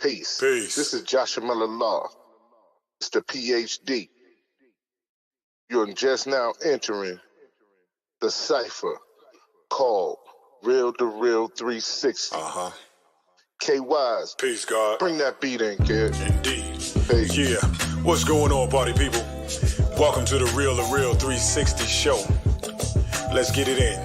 Peace. Peace. This is Joshua Miller Law, Mr. PhD. You're just now entering the cipher called Real2reel360. KYs. Peace, God. Bring that beat in, kid. Indeed. Peace. Yeah. What's going on, party people? Welcome to the Real2reel360 show. Let's get it in.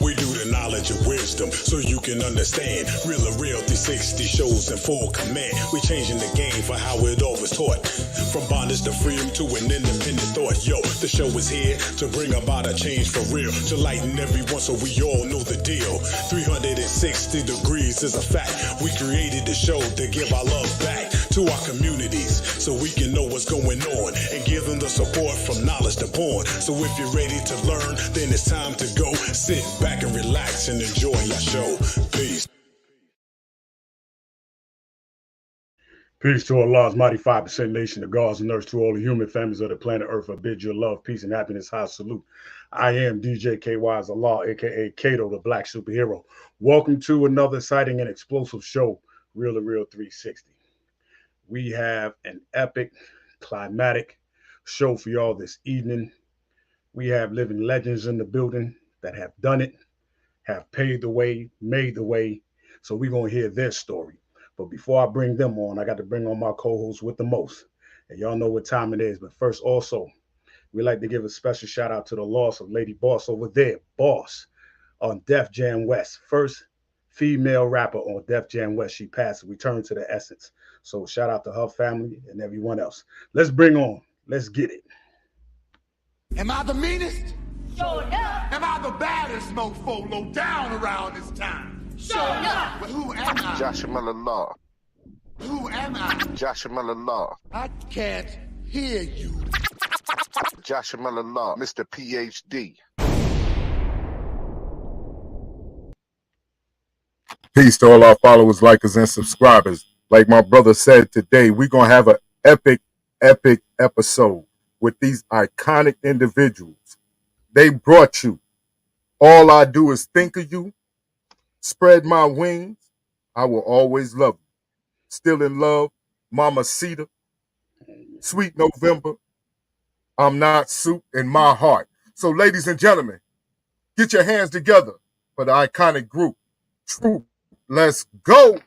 We do the knowledge of wisdom so you can understand. Real2reel360 shows in full command. We changing the game for how it always taught. From bondage to freedom to an independent thought. Yo, the show is here to bring about a change for real. To lighten everyone so we all know the deal. 360 degrees is a fact. We created the show to give our love back to our communities so we can know what's going on and give them the support from knowledge to porn. So if you're ready to learn, then it's time to go. Sit back and relax and enjoy your show. Peace. Peace to Allah's mighty 5% nation, the gods and earth, to all the human families of the planet Earth. I bid you love, peace, and happiness. High salute. I am DJ KY's Allah, aka Kato, the Black Superhero. Welcome to another exciting and explosive show, Real2reel360. We have an epic, climatic show for y'all this evening. We have living legends in the building that have done it, have paved the way, made the way. So we're going to hear their story. But before I bring them on, I got to bring on my co-host with the most. And y'all know what time it is. But first, also, we like to give a special shout out to the loss of Lady Boss over there, Boss, on Def Jam West. First female rapper on Def Jam West. She passed, returned to the essence. So shout out to her family and everyone else. Let's bring on. Let's get it. Am I the meanest? Sure enough. Am I the baddest mofo low down around this time? Sure enough. But who am I? Joshua Miller Law. Who am I? Joshua Miller Law. I can't hear you. Joshua Miller Law, Mr. PhD. Peace to all our followers, likers, and subscribers. Like my brother said today, we're going to have an epic episode with these iconic individuals. They brought you. All I do is think of you, spread my wings. I will always love you. Still in love, Mamacita, Sweet November. I'm not soup in my heart. So, ladies and gentlemen, get your hands together for the iconic group, Troop. Let's go.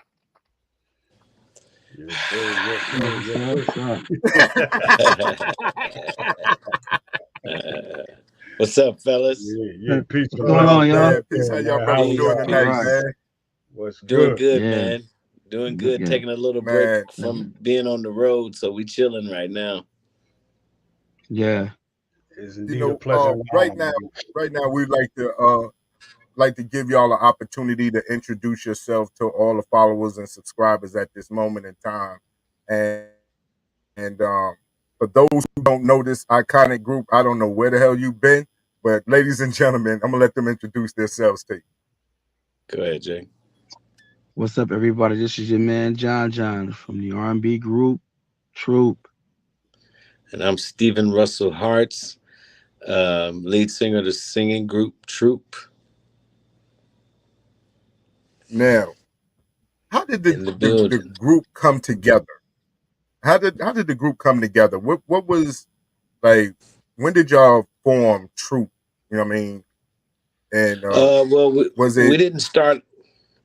What's up, fellas? Yeah, peace. What's going on, y'all? Peace. How y'all brothers doing tonight, man? What's Doing good? good, man. Doing good. Taking a little break from being on the road, so we chilling right now. Yeah, it's indeed a pleasure. Right now, we'd like to give y'all an opportunity to introduce yourself to all the followers and subscribers at this moment in time. And for those who don't know this iconic group, I don't know where the hell you've been, but ladies and gentlemen, I'm gonna let them introduce themselves to you. Go ahead, Jay. What's up, everybody? This is your man John from the R&B group Troop. And I'm Stephen Russell Hartz, lead singer of the singing group Troop. Now, how did the group come together? How did the group come together? What was, like, when did y'all form Troop? You know what I mean? And we didn't start.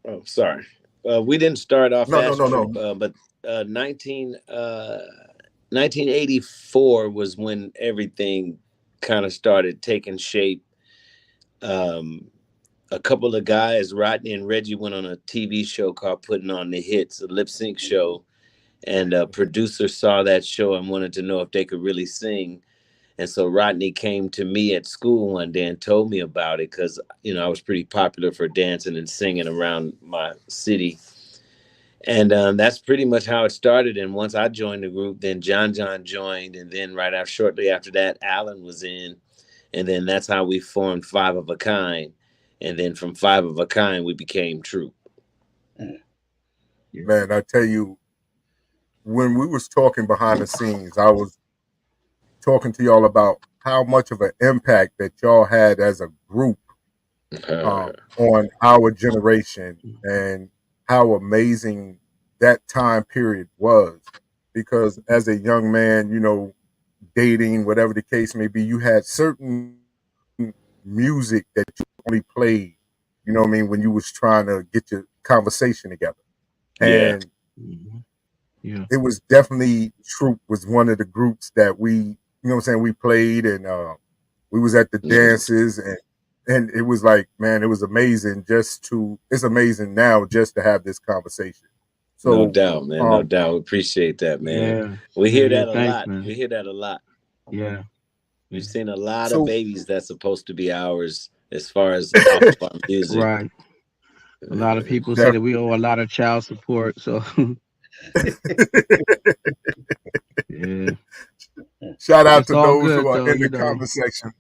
Oh, sorry. We didn't start off as Troop, but 1984 was when everything kind of started taking shape. A couple of guys, Rodney and Reggie, went on a TV show called Putting on the Hits, a lip sync show. And a producer saw that show and wanted to know if they could really sing. And so Rodney came to me at school one day and told me about it because, you know, I was pretty popular for dancing and singing around my city. And that's pretty much how it started. And once I joined the group, then John joined. And then shortly after that, Alan was in. And then that's how we formed Five of a Kind. And then from Five of a Kind, we became Troop. Man, I tell you, when we was talking behind the scenes, I was talking to y'all about how much of an impact that y'all had as a group on our generation, and how amazing that time period was. Because as a young man, you know, dating, whatever the case may be, you had certain music that you only played, you know what I mean, when you was trying to get your conversation together. Yeah. And Mhm. Yeah. it was definitely Troop was one of the groups that we, you know what I'm saying, we played, and we was at the No, dances, and it was like, man, it was amazing it's amazing now just to have this conversation. no So doubt, man. No um doubt. We appreciate that, man. Yeah. We Yeah. hear Yeah. that a Thanks, lot. man. We hear that a lot. Yeah. We've Yeah. seen a lot of so babies that's supposed to be ours as far as off of our music. Right. A lot of people say that definitely. we owe a lot of child support. So yeah, Shout out it's to all those who good are though, in you the know. comment section.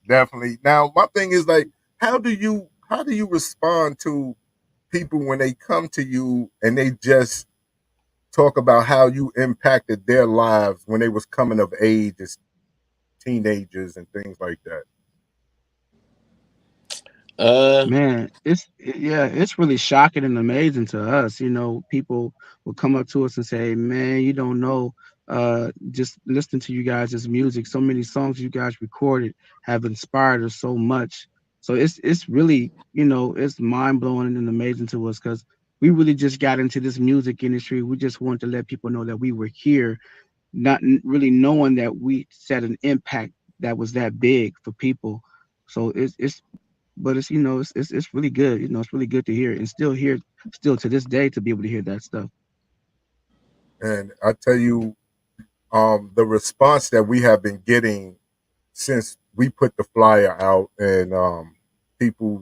Definitely. Now, my thing is like, how do you respond to people when they come to you and they just talk about how you impacted their lives when they was coming of age as teenagers and things like that? Uh, Man, yeah, it's really shocking and amazing to us. You know, people will come up to us and say, "Man, you don't know. Just listening to you guys' music, so many songs you guys recorded have inspired us so much." So it's really, you know, it's mind blowing and amazing to us because we really just got into this music industry. We just want to let people know that we were here, not really knowing that we set an impact that was that big for people. So it's but it's, you know, it's really good. You know, it's really good to hear and still hear, still to this day, to be able to hear that stuff. And I tell you, the response that we have been getting since we put the flyer out, and people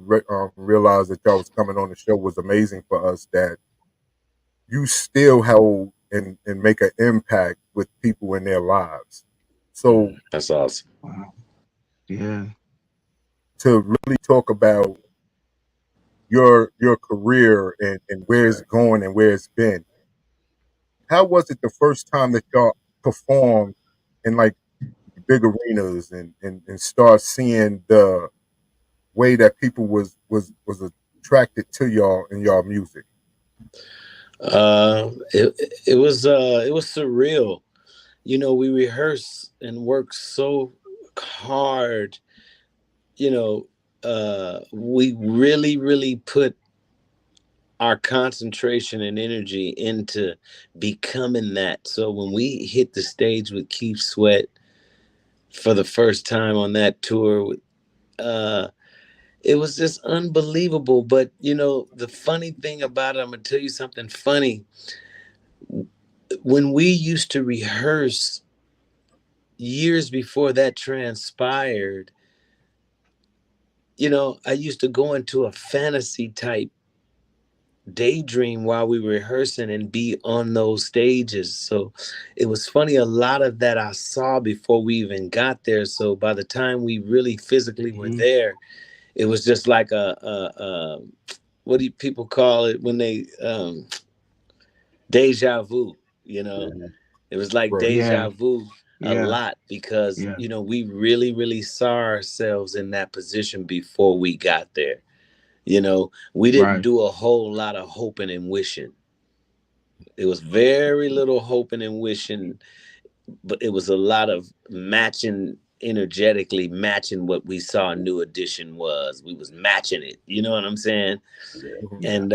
realized that y'all was coming on the show, was amazing for us. That you still hold and make an impact with people in their lives. So that's awesome. Wow. Yeah. to really talk about your career and where it's going and where it's been, how was it the first time that y'all performed in like big arenas and start seeing the way that people was attracted to y'all and y'all music? It was surreal. You know, we rehearse and work so hard. You know, we really put our concentration and energy into becoming that. So when we hit the stage with Keith Sweat for the first time on that tour, uh, it was just unbelievable. But you know, the funny thing about it, I'm gonna tell you something funny. When we used to rehearse years before that transpired, you know, I used to go into a fantasy type daydream while we were rehearsing and be on those stages. So it was funny. A lot of that I saw before we even got there. So by the time we really physically were Hmm. there, it was just like a what do people call it when they deja vu, you know? Mhm. It was like Right. Yeah. deja vu a Yeah. lot because, Yeah. you know, we really saw ourselves in that position before we got there. You know, we didn't Right. do a whole lot of hoping and wishing. It was very little hoping and wishing, but it was a lot of matching, energetically matching what we saw New Edition was. We was matching it. You know what I'm saying? Yeah. Mhm. Yeah. And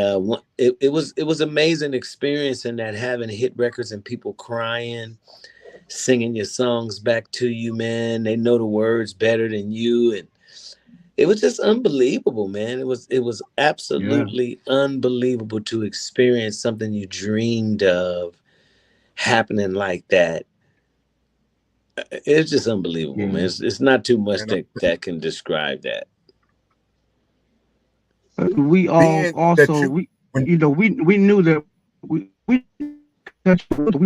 it was amazing experience in that, having hit records and people crying, singing your songs back to you, man. They know the words better than you, and it was just unbelievable, man. It was Yeah. absolutely unbelievable to experience something you dreamed of happening like that. It's just unbelievable, man. Yeah. It's not too much And that can describe that. We all being that also, you we, when you know, we knew that we we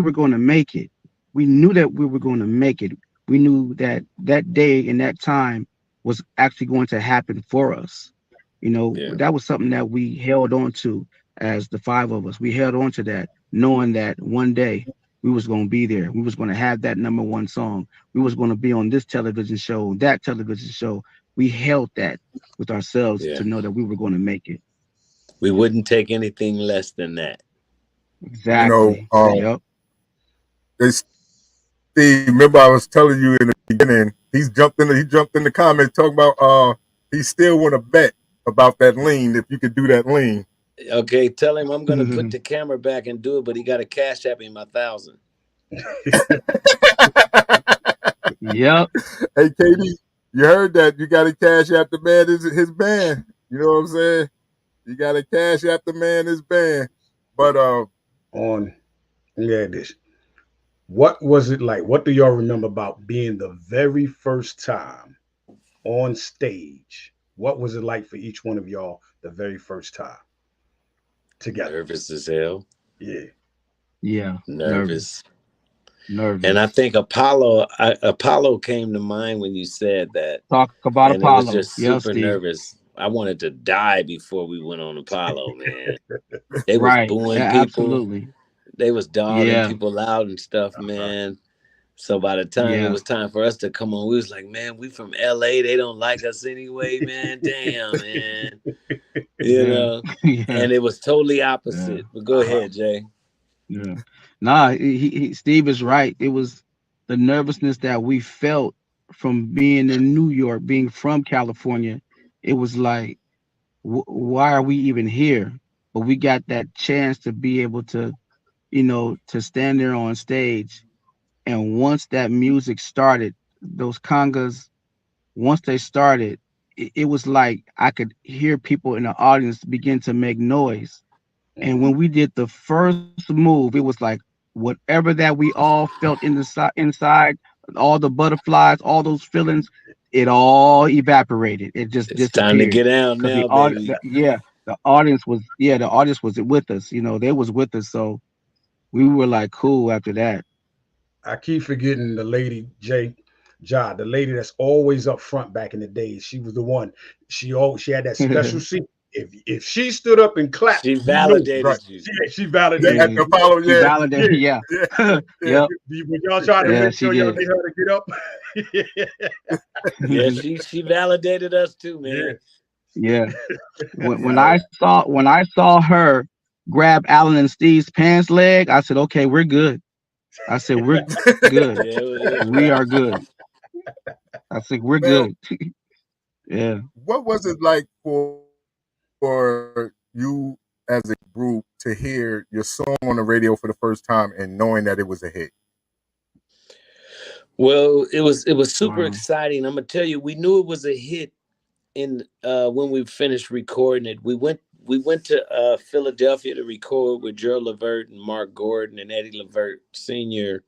were going to make it. We knew that we were going to make it. We knew that that day and that time was actually going to happen for us. You know, Yeah, that was something that we held on to as the five of us. We held on to that, knowing that one day we was going to be there. We was going to have that number one song. We was going to be on this television show, that television show. We held that with ourselves yeah. to know that we were going to make it. We wouldn't take anything less than that. You know, Exactly. Yep. it's Steve. Remember, I was telling you in the beginning. He jumped in the comments talking about he still want to bet about that lean if you could do that lean. Okay, tell him I'm gonna put the camera back and do it, but he got to cash app him 1,000. Yep. Hey, KD, you heard that? You got to cash out the man his band. You know what I'm saying? You got to cash out the man his band. But On yeah, this. What was it like? What do y'all remember about being the very first time on stage? What was it like for each one of y'all the very first time together? Nervous as hell. Yeah. Yeah. Nervous. Nervous. And I think Apollo came to mind when you said that. Talk about And it was Apollo. just Yeah, super Steve. nervous. I wanted to die before we went on Apollo, man. They was Right. booing Yeah, people. absolutely. They was dogging Yeah. people out and stuff, man. So by the time it Yeah. was time for us to come on, we was like, man, we from LA. They don't like us anyway, man. Damn, man. You Yeah. know? Yeah. And it was totally Yeah. opposite. But go ahead, Jay. Yeah. Nah, Steve is right. It was the nervousness that we felt from being in New York, being from California. It was like, why are we even here? But we got that chance to be able to, to stand there on stage. And once that music started, those congas, once they started, it was like I could hear people in the audience begin to make noise. And when we did the first move, it was like whatever that we all felt inside, all the butterflies, all those feelings, it all evaporated. It just It's time to disappeared get out because now, baby. the audience was with us. They was with us, so we were like cool after that. I keep forgetting the lady the lady that's always up front back in the days. She was the one. She had that special seat. If she stood up and clapped, She you knew right validated you. she yeah, at validated. the Apollo, She yeah, validated, yeah. yeah, yeah. Yep. When y'all try to Yeah, make she sure y'all did. get her to get up. Yeah, she validated us too, Yeah. man. Yeah. When Yeah. I saw her grab Alan and Steve's pants leg, I said, "Okay, we're good." I said, "We're good. Yeah, it was We are rough. good." I said, "We're Man, good." Yeah. what was it like for you as a group to hear your song on the radio for the first time and knowing that it was a hit? Well, it was super Wow. exciting. I'm gonna tell you, we knew it was a hit in when we finished recording it. We went to Philadelphia to record with Joe Levert and Mark Gordon and Eddie Levert Sr.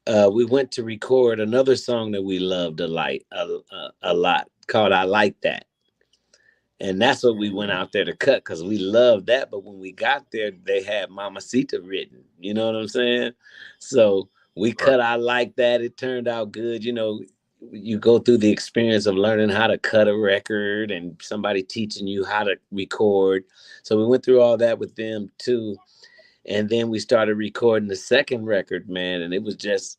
We went to record another song that we loved a lot called "I Like That." And that's what we went out there to cut because we loved that. But when we got there, they had Mamacita written. You know what I'm saying? So we Right. cut I Like That. It turned out good. You go through the experience of learning how to cut a record and somebody teaching you how to record. So we went through all that with them too. And then we started recording the second record, man. And it was just,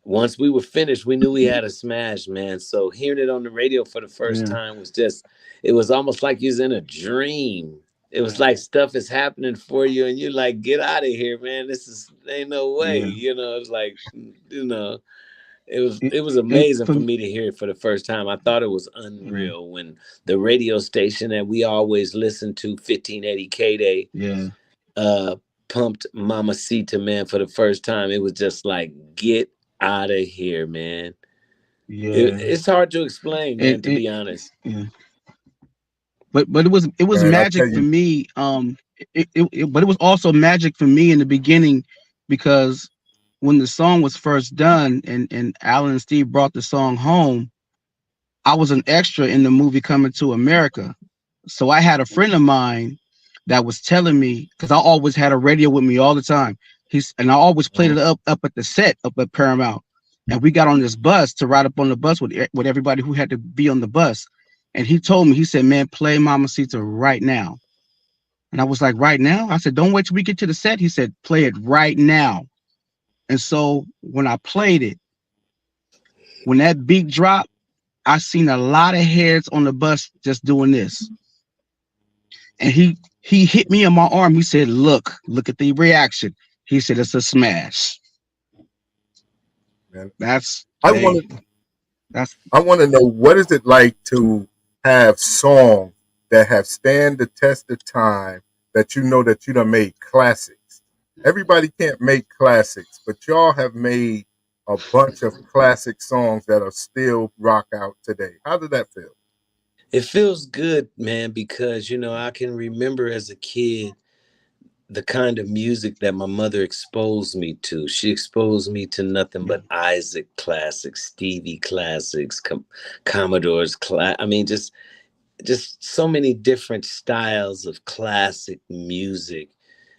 once we were finished, we knew we had a smash, man. So hearing it on the radio for the first Yeah. time was just, it was almost like you was in a dream. It was like stuff is happening for you, and you're like, get out of here, man. Ain't no way. Yeah. It's like, it was And amazing for for me to hear it for the first time. I thought it was yeah. unreal when the radio station that we always listened to, 1580 K Day, Yeah. uh, pumped Mamacita, man, for the first time. It was just like, get out of here, man. Yeah. It's hard to explain, man, to It be honest. yeah. But it was Man, I magic tell for you, me. But it was also magic for me in the beginning because when the song was first done and Alan and Steve brought the song home, I was an extra in the movie Coming to America. So I had a friend of mine that was telling me because I always had a radio with me all the time. And I always played it up at the set up at Paramount. And we got on this bus to ride up on the bus with everybody who had to be on the bus. And he told me, he said, "Man, play Mamacita right now." And I was like, "Right now?" I said, "Don't wait till we get to the set." He said, "Play it right now." And so when I played it, when that beat dropped, I seen a lot of heads on the bus just doing this. And he hit me on my arm. He said, look at the reaction. He said, it's a smash. Man, That's I hey, want to that's I want to know, what is it like to have songs that have stand the test of time, that you know that you done made classics. Everybody can't make classics, but y'all have made a bunch of classic songs that are still rock out today. How did that feel? It feels good, man, because I can remember as a kid the kind of music that my mother exposed me to. She exposed me to nothing but Isaac classics, Stevie classics, Commodore's I mean, just so many different styles of classic music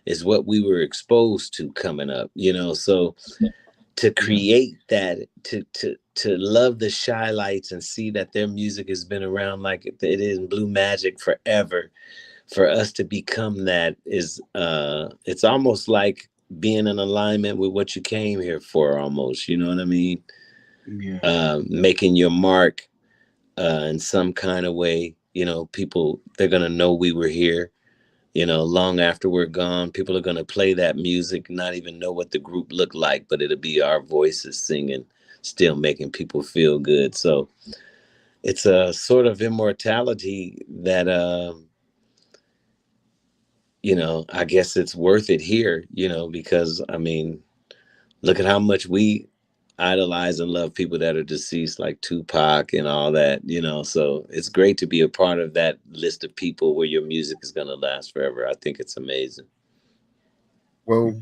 is what we were exposed to coming up. So to yeah. create that, to love the Shy Lights and see that their music has been around like it is in Blue Magic forever, for us to become that is it's almost like being in alignment with what you came here for, almost, you know what I mean? Yeah. Making your mark in some kind of way. People, they're gonna know we were here. Long after we're gone, people are gonna play that music, not even know what the group looked like, but it'll be our voices singing, still making people feel good. So it's a sort of immortality that I guess it's worth it here, because I mean, look at how much we idolize and love people that are deceased, like Tupac and all that, so it's great to be a part of that list of people where your music is going to last forever. I think it's amazing. Well,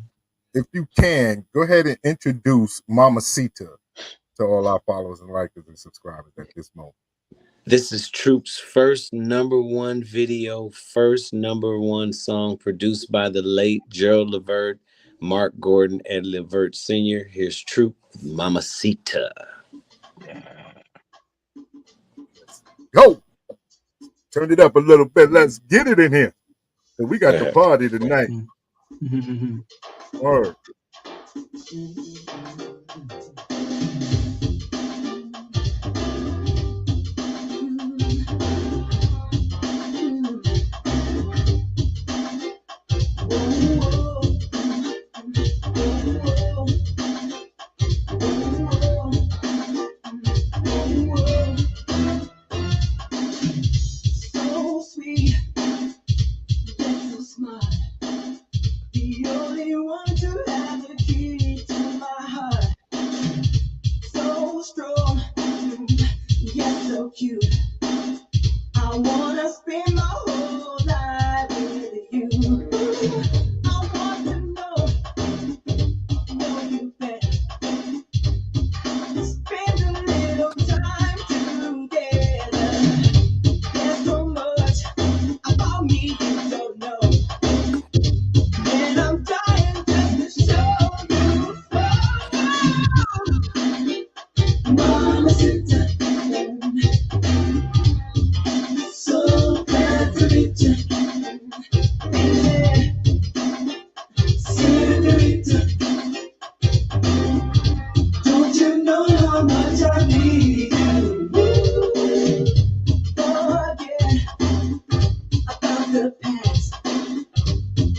if you can, go ahead and introduce Mamacita to all our followers and likers and subscribers at this moment. This is Troop's first #1 video, first #1 song, produced by the late Gerald Levert, Mark Gordon, Ed Levert Sr. Here's Troop, Mamacita. Go! Turn it up a little bit. Let's get it in here. So we got the party tonight. Word. So sweet, that's so smart. The only one to have the key to my heart. So strong, yet so cute. I wanna spend my whole life with you. I want to know you better. Spend a little time together. There's so much about me you don't know. And I'm dying just to show you. Mamacita, so glad to meet you. Yeah. Senorita, don't you know how much I need you? Forget about the past.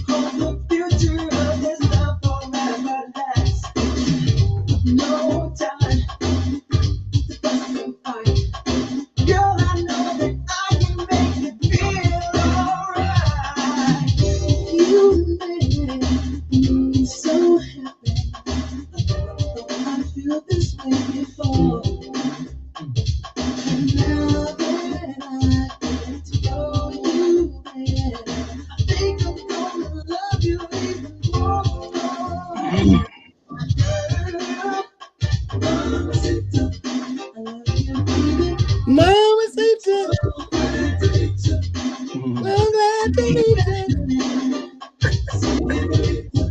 Hope the future of this love forever lasts. No time to fuss and fight. Girl, I know that I can make you feel alright. You make me so happy. I feel this way before. And now that I get to know you better, I think I'm gonna love you even more. Girl, Mamacita, I love you, baby. Mamacita, So glad to meet you. well, glad to meet you. Senorita,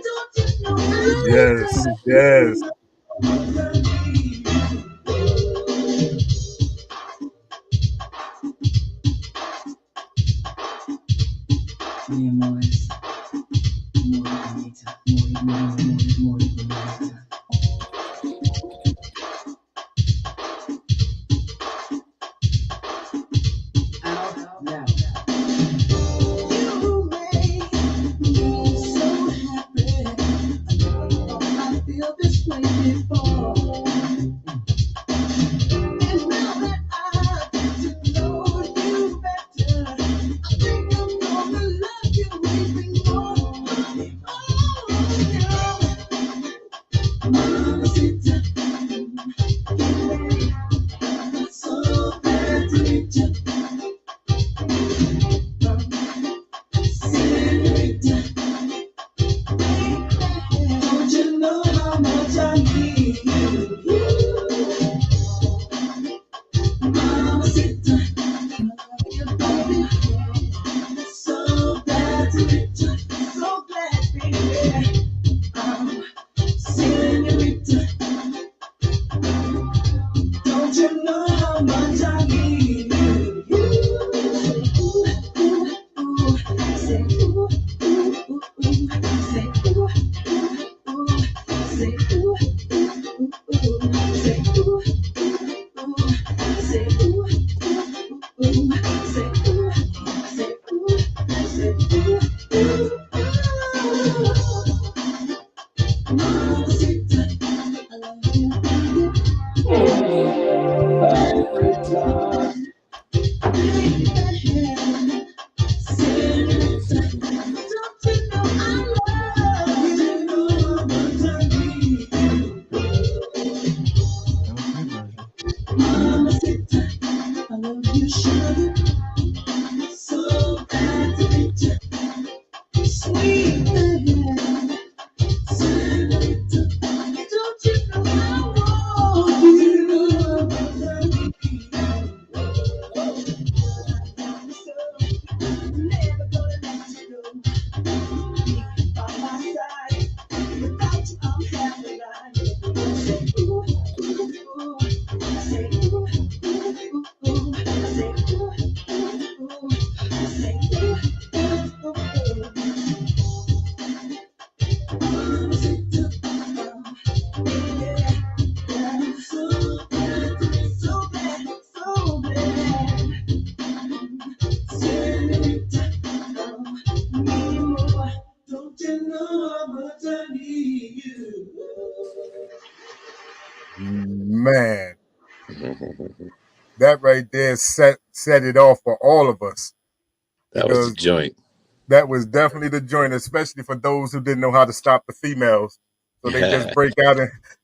don't you know how Yes, yes. much I need you? Mi amor es muy bonita, muy bonita. Out now. Man, that right there set it off for all of us That was the because joint. that was definitely the joint, especially for those who didn't know how to stop the females. So they just break out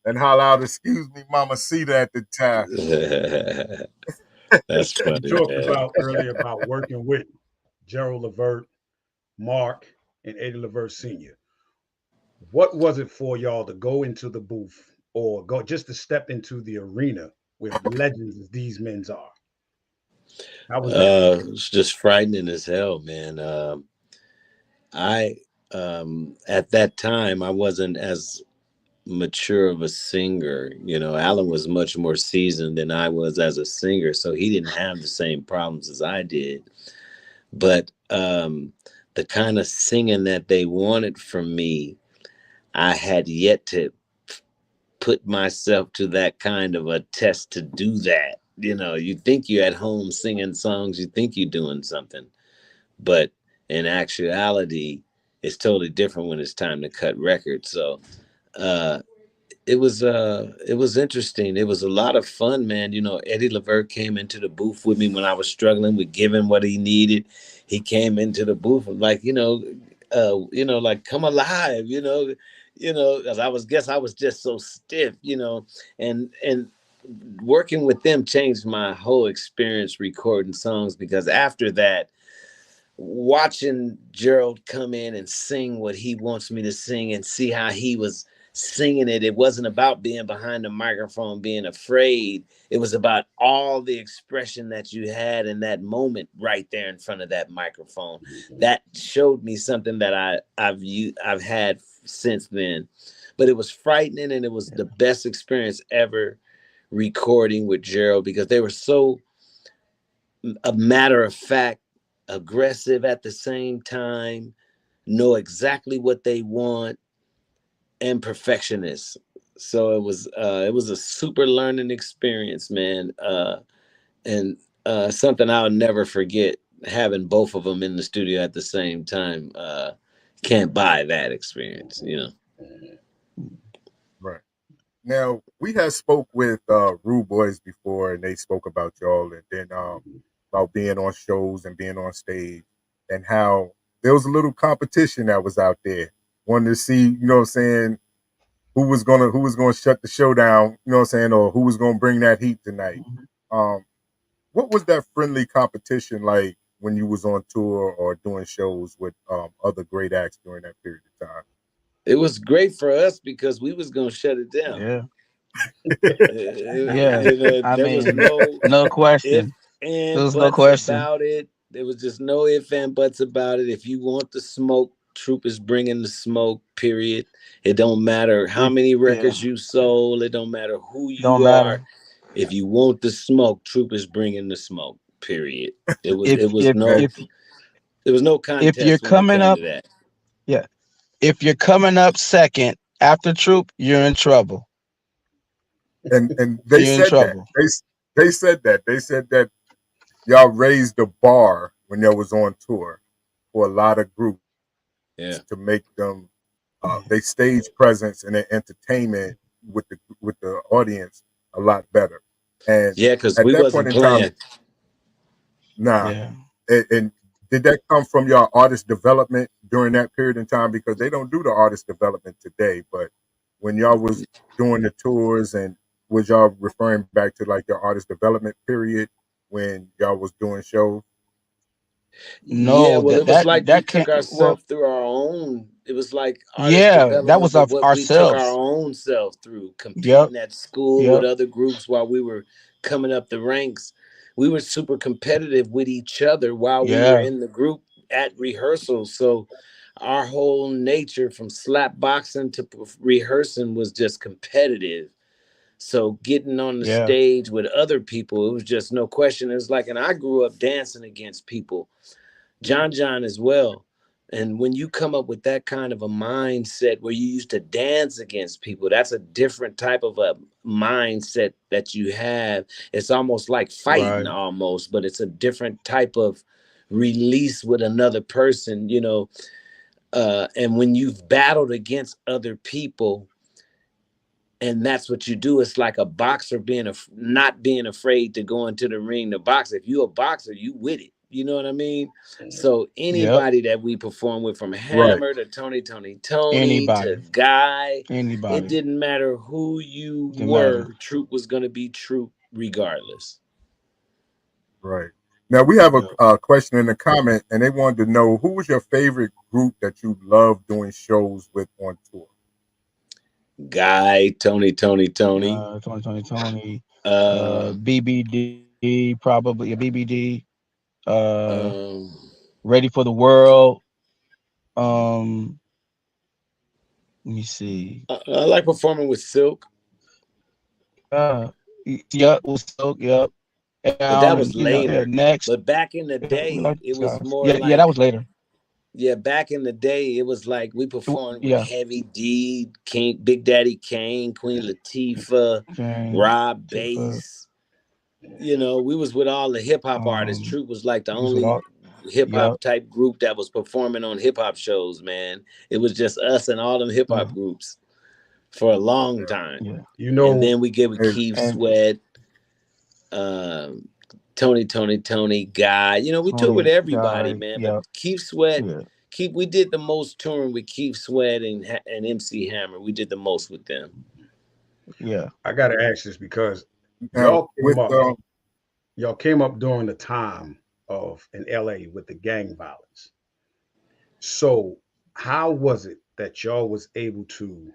and holler out, "Excuse me, Mamacita" at the time. That's You funny, talked man. about earlier about working with Gerald Levert, Mark, and Eddie Levert Sr. What was it for y'all to go into the booth or go just to step into the arena with legends as these men are? How was that? It's just frightening as hell, man. I at that time I wasn't as mature of a singer. You know, Alan was much more seasoned than I was as a singer, so he didn't have the same problems as I did. But the kind of singing that they wanted from me, I had yet to put myself to that kind of a test to do that. You know, you think you're at home singing songs, you think you're doing something, but in actuality, it's totally different when it's time to cut records. So uh, it was interesting. It was a lot of fun, man. You know, Eddie Levert came into the booth with me when I was struggling with giving what he needed. He came into the booth like, like come alive, because I was just so stiff, and working with them changed my whole experience recording songs because after that, watching Gerald come in and sing what he wants me to sing and see how he was singing it. It wasn't about being behind the microphone, being afraid. It was about all the expression that you had in that moment right there in front of that microphone. That showed me something that I've had since then. But it was frightening and it was the best experience ever recording with Gerald because they were so a matter of fact, aggressive at the same time, know exactly what they want, and perfectionist. So it was a super learning experience, man, and something I'll never forget. Having both of them in the studio at the same time, can't buy that experience. Right. Now we had spoke with Rude Boys before, and they spoke about y'all, and then about being on shows and being on stage, and how there was a little competition that was out there. Wanted to see, you know what I'm saying, who was gonna shut the show down, you know what I'm saying, or who was gonna bring that heat tonight. Um, what was that friendly competition like when you was on tour or doing shows with other great acts during that period of time? It was great for us because we was gonna shut it down. Yeah. Yeah. I There was mean, no no if question. There and was no buts question. about it. There was just no if and buts about it. If you want the smoke, Troop is bringing the smoke. Period. It don't matter how many Yeah. records you sold. It don't matter who Don't you are. matter. If you want the smoke, Troop is bringing the smoke. Period. It was If it was if no if there was no if you're contest when it coming came up, to that. yeah. If you're coming up second after Troop, you're in trouble. And they You're in said that trouble. they said that y'all raised the bar when y'all was on tour for a lot of groups Yeah. to make them they stage presence and their entertainment with the audience a lot better. And Yeah, because at we that point wasn't in time, playing. nah. Yeah. And did that come from your artist development during that period in time? Because they don't do the artist development today, but when y'all was doing the tours, and was y'all referring back to like your artist development period when y'all was doing shows? Yeah, No, well, it that was that like we that took can't. Well, ourselves through our own. It was like artist yeah, that development, was but of what we took our ourselves. own self through, Yep, competing at school with yep, other groups while we were coming up the ranks. We were super competitive with each other while we were yeah, in the group at rehearsals. So our whole nature from slap boxing to rehearsing was just competitive. So getting on the yeah, stage with other people, it was just no question. It was like, and I grew up dancing against people, John as well. And when you come up with that kind of a mindset where you used to dance against people, that's a different type of a mindset that you have. It's almost like fighting, right, almost, but it's a different type of release with another person, you know. And when you've battled against other people, and that's what you do. It's like a boxer not being afraid to go into the ring to box. If you're a boxer, you with it. You know what I mean? So yep. anybody that we perform with, from Right. Hammer to Tony to Anybody, Guy, it anybody. didn't matter who you Didn't matter. were. Troop was gonna be Troop regardless. Right. Now we have a, Yep. question in the comment, and they wanted to know who was your favorite group that you loved doing shows with on tour. Guy, Tony. 2020, Uh, BBD, probably, yeah, BBD, uh, um, Ready for the World. Um, Let me see. I like performing with Silk, Uh, yep, was so, yep. but that was And yeah, later. next. But back in the Yeah, we day, like it these was guys. more Yeah, yeah, that like, was later. yeah, back in the day, it was like we performed with Yeah, Heavy D, King, Big Daddy Kane, Queen Latifah, okay. Rob Tifa, Bass. You know, we was with all the hip hop artists. um, Troop was like the these are only all. hip Yep. hop type group that was performing on hip hop shows. Man, it was just us and all them hip Yeah, hop groups for a long Yeah. time. yeah. You And know, then we get with Hey, Keith And Sweat, um, Tony, Guy. You know, we toured with Tony everybody, Guy. man. But Yep. Keith Sweat, Yeah. we did the most touring with Keith Sweat and MC Hammer. We did the most with them. Yeah. I gotta ask this because now y'all came with up, y'all came up during the time of in LA with the gang violence. So how was it that y'all was able to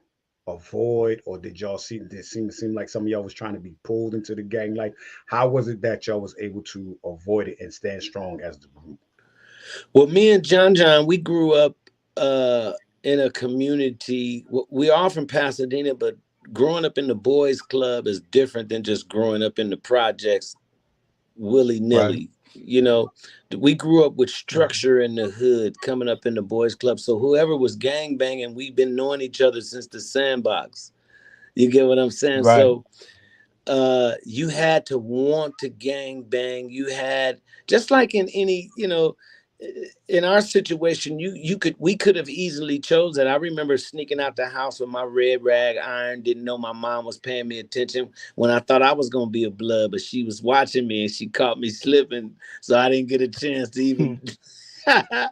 avoid, or did y'all see did it seem like some of y'all was trying to be pulled into the gang life? How was it that y'all was able to avoid it and stand strong as the group? Well, me and John, we grew up in a community. We are from Pasadena, but growing up in the boys' club is different than just growing up in the projects willy Right. nilly. You know, we grew up with Right. structure in the hood, coming up in the boys' club. So whoever was gang banging, we've been knowing each other since the sandbox. You get what I'm saying? Right. So you had to want to gang bang. You had, just like in any, you know, in our situation, we could have easily chose that. I remember sneaking out the house with my red rag iron, didn't know my mom was paying me attention when I thought I was gonna be a blood, but she was watching me and she caught me slipping, so I didn't get a chance to even I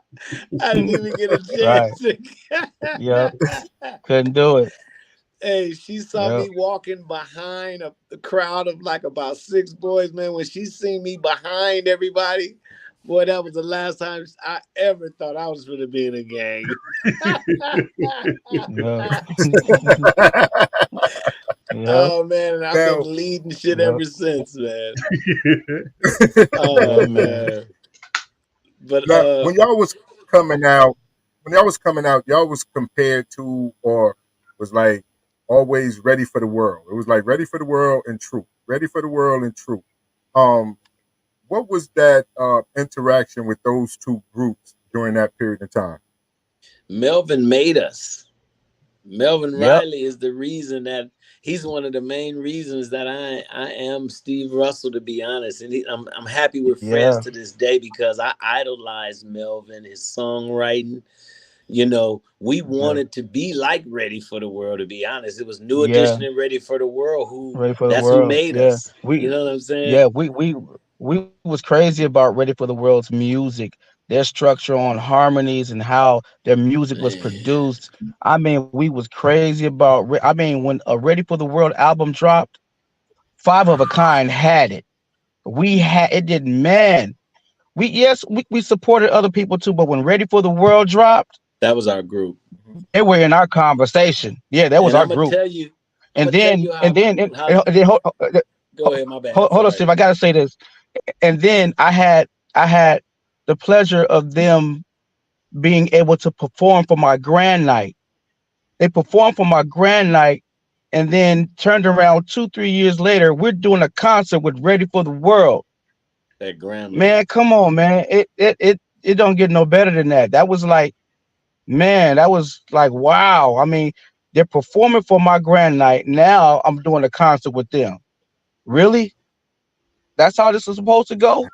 didn't even get a Right. chance to Yep. Couldn't do it. Hey, she saw Yep. me walking behind a crowd of like about six boys, man. When she seen me behind everybody, boy, that was the last time I ever thought I was going to be in a gang. Yep. Yep. Oh, man, and I've been now, leading shit Yep. ever since, man. Yeah, Oh, man. man. But, now when y'all was coming out, y'all was compared to, or was like always ready for the world. It was like ready for the world and true, ready for the world and true. Um, what was that interaction with those two groups during that period of time? Melvin made us. Melvin Yep. Riley is the reason that he's one of the main reasons that I am Steve Russell, to be honest. And I'm happy we're friends Yeah. to this day because I idolized Melvin, his songwriting. You know, we Yeah. wanted to be like Ready for the World, to be honest. It was New Yeah. Edition and Ready for the World who Ready for the that's who world. made Yeah. us. You know what I'm saying? Yeah, we was crazy about Ready for the World's music, their structure on harmonies and how their music was Man. produced. I mean, we was crazy about. I mean, when a Ready for the World album dropped, Five of a Kind had it. We had it. Did, man. we supported other people too, but when Ready for the World dropped, That was our group. they were in our conversation. Yeah, that was And our group. I'm And gonna tell then you and then go ahead, my bad. hold on, Steve. Sorry. I gotta say this. And then I had the pleasure of them being able to perform for my grand night. They performed for my grand night, and then turned around 2, 3 years later. We're doing a concert with Ready for the World. At Grambling. Man, come on, man. It don't get no better than that. That was like, man, that was like, wow. I mean, they're performing for my grand night. Now I'm doing a concert with them. Really? That's how this is supposed to go?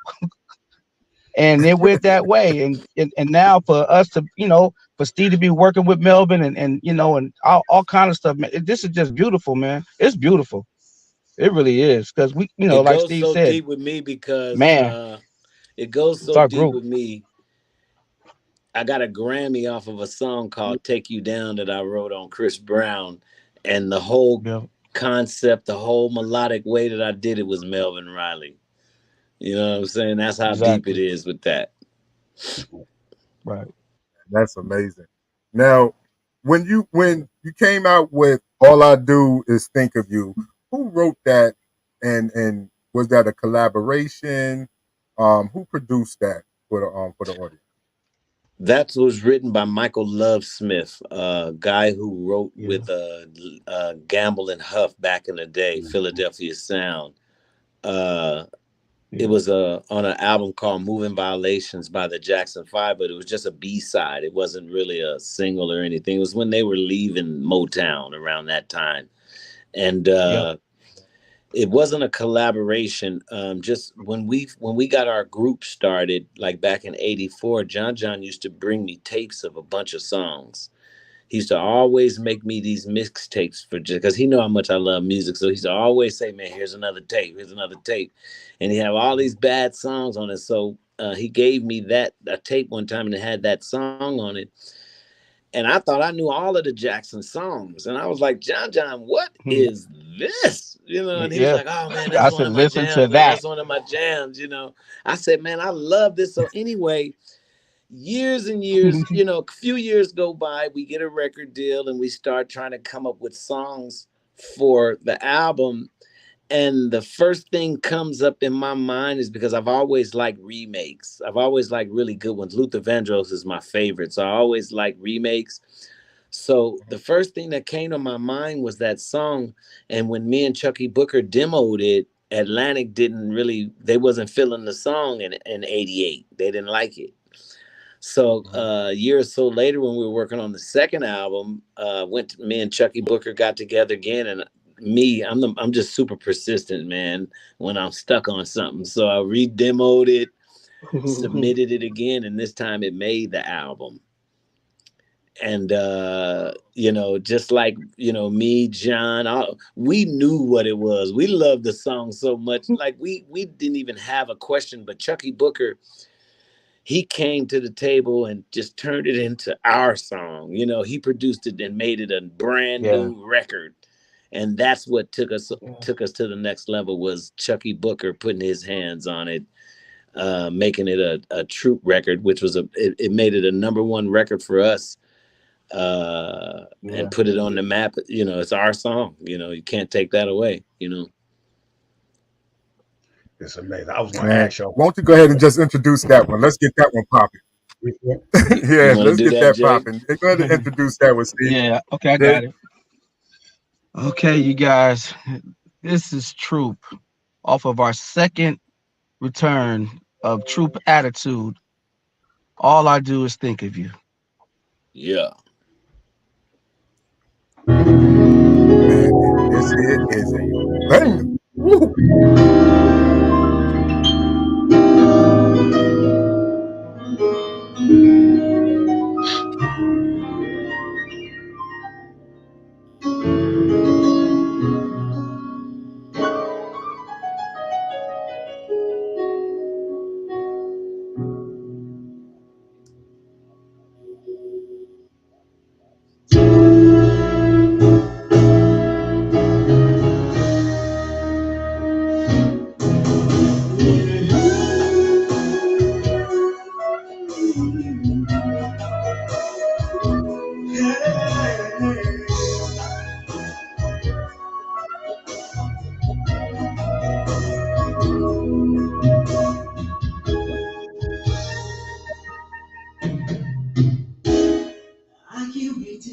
And it went that way. And now for us to, for Steve to be working with Melvin and all kind of stuff, man. This is just beautiful, man. It's beautiful. It really is. Because we, It like goes Steve so said, deep with me because man, it goes it's so our deep group. with me. I got a Grammy off of a song called Take You Down that I wrote on Chris Brown. And the whole Yeah. concept, the whole melodic way that I did it was Melvin Riley. You know what I'm saying? That's how deep it Exactly. is with that. Right. That's amazing. Now, when you came out with "All I Do Is Think of You," who wrote that, and was that a collaboration? Who produced that for the audience? That was written by Michael Love Smith, a guy who wrote Yeah. with Gamble and Huff back in the day, Mhm. Philadelphia Sound. Uh, it Yeah. was on an album called Moving Violations by the Jackson Five, but it was just a B-side. It wasn't really a single or anything. It was when they were leaving Motown around that time. And Yep. it wasn't a collaboration. Just when we got our group started, like back in '84, John used to bring me tapes of a bunch of songs. He used to always make me these mixtapes for just because he know how much I love music. So he used to always say, "Man, here's another tape. Here's another tape," and he had all these bad songs on it. So he gave me a tape one time and it had that song on it. And I thought I knew all of the Jackson songs. And I was like, John, what Hmm. is this? And he was Yeah. like, oh man, I that's one said, of my listen to jams. that. That's one of my jams. I said, man, I love this. So anyway, years and years, a few years go by, we get a record deal and we start trying to come up with songs for the album. And the first thing comes up in my mind is because I've always liked remakes. I've always liked really good ones. Luther Vandross is my favorite. So I always like remakes. So the first thing that came to my mind was that song. And when me and Chucky Booker demoed it, Atlantic they wasn't feeling the song in '88. They didn't like it. So a year or so later, when we were working on the second album, me and Chucky Booker got together again, and I'm just super persistent, man. When I'm stuck on something, so I re-demoed it, submitted it again, and this time it made the album. And just like me, John, we knew what it was. We loved the song so much, like we didn't even have a question. But Chucky Booker, he came to the table and just turned it into our song. He produced it and made it a brand Yeah. new record. And that's what took us to the next level was Chucky Booker putting his hands on it, making it a troop record, which was it made it a #1 record for us, Yeah. and put it on the map. It's our song. You can't take that away. It's amazing. I was going to Man, ask y'all. won't you go ahead and just introduce that one? Let's get that one popping. Yeah, want to let's do get that, that Jay? popping. Go ahead and introduce that one, Steve. Yeah. Okay, I got it. Okay, you guys. This is Troop off of our second return of Troop Attitude. All I Do Is Think of You. Yeah. Man, this here is a banger. Woo.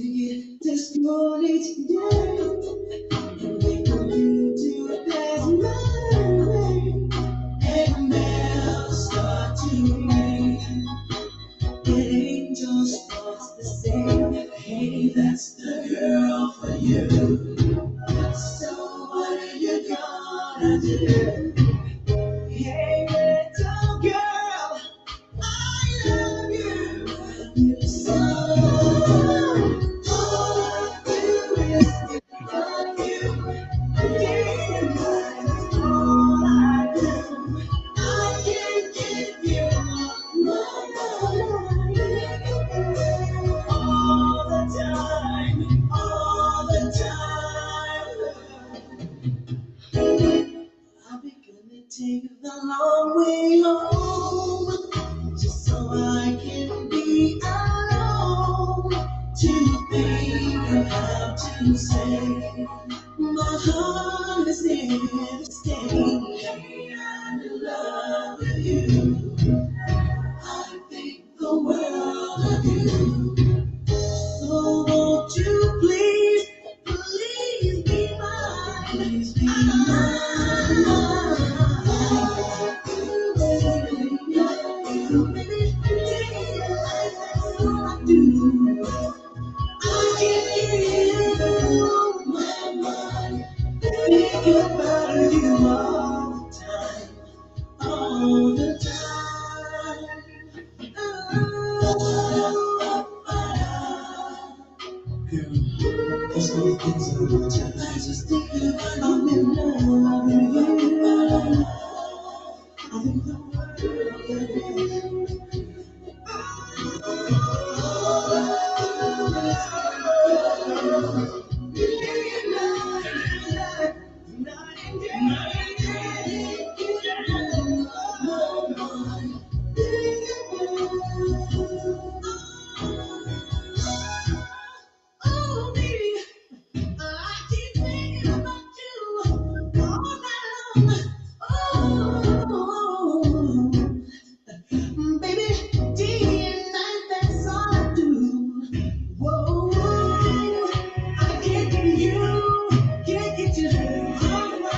get discouraged and wait for you to pass my way. And bells start to ring. It ain't just us the same. Hey, that's the girl for you. So what are you gonna do? Hey, little girl, I love you. You so all I do is think of you. Yeah, all I do. I can't give you my mind all the time, all the time. I'll be gonna take the long way home, just so I can be alone to think of how to say my heart is there to stay. I'm in love with you. I think the world of you. So won't you please, please be mine? Please be mine. I can't get you my mind. Think about you all the time. There's many things I want to tell. I just think I'm in love with you. I think the world of you. Oh, baby, I keep thinking about you all night long. Oh, baby, day and night, that's all I do. Whoa, I can't get you on my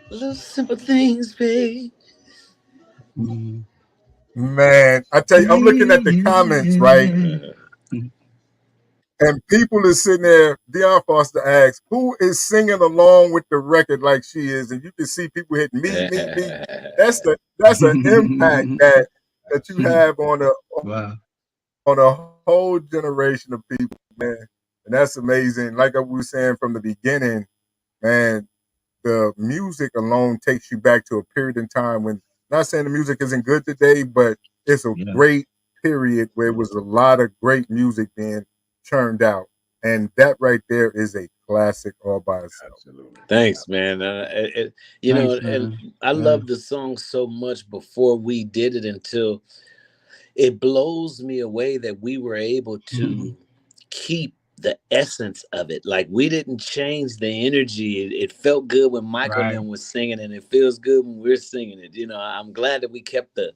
Little simple things, babe. Man, I tell you, I'm looking at the comments, right? And people is sitting there. Deion Foster asks, "Who is singing along with the record like she is?" And you can see people hitting me. That's an impact that you have on Wow. a whole generation of people, man. And that's amazing. Like I was saying from the beginning, man, the music alone takes you back to a period in time when, not saying the music isn't good today, but it's a Yeah. great period where it was a lot of great music being churned out. And that right there is a classic all by itself. Absolutely. Thanks, man. You know, Thanks, and man. I Yeah. love the song so much before we did it until it blows me away that we were able to keep the essence of it. Like we didn't change the energy. It felt good when Michael and Right. them was singing, and it feels good when we're singing it. You know, I'm glad that we kept the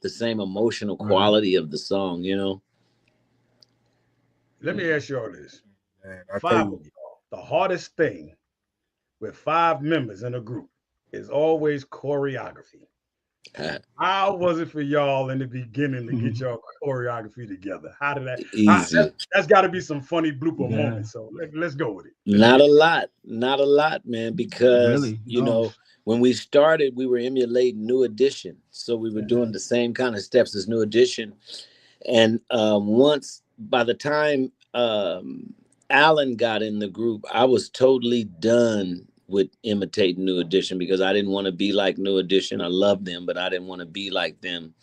same emotional quality of the song. You know. Let me ask y'all this. Man, I tell 5 of you, y'all. The hardest thing with 5 members in a group is always choreography. How was it for y'all in the beginning to get Mhm. your choreography together? How did that? Easy. That's got to be some funny blooper Yeah, moments. So let's go with it. Let's Not get a lot, not a lot, man, because really? No. when we started, we were emulating New Edition, so we were it. doing the same kind of steps as New Edition. And once by the time Alan got in the group, I was totally done with imitating New Edition because I didn't want to be like New Edition. I loved them, but I didn't want to be like them.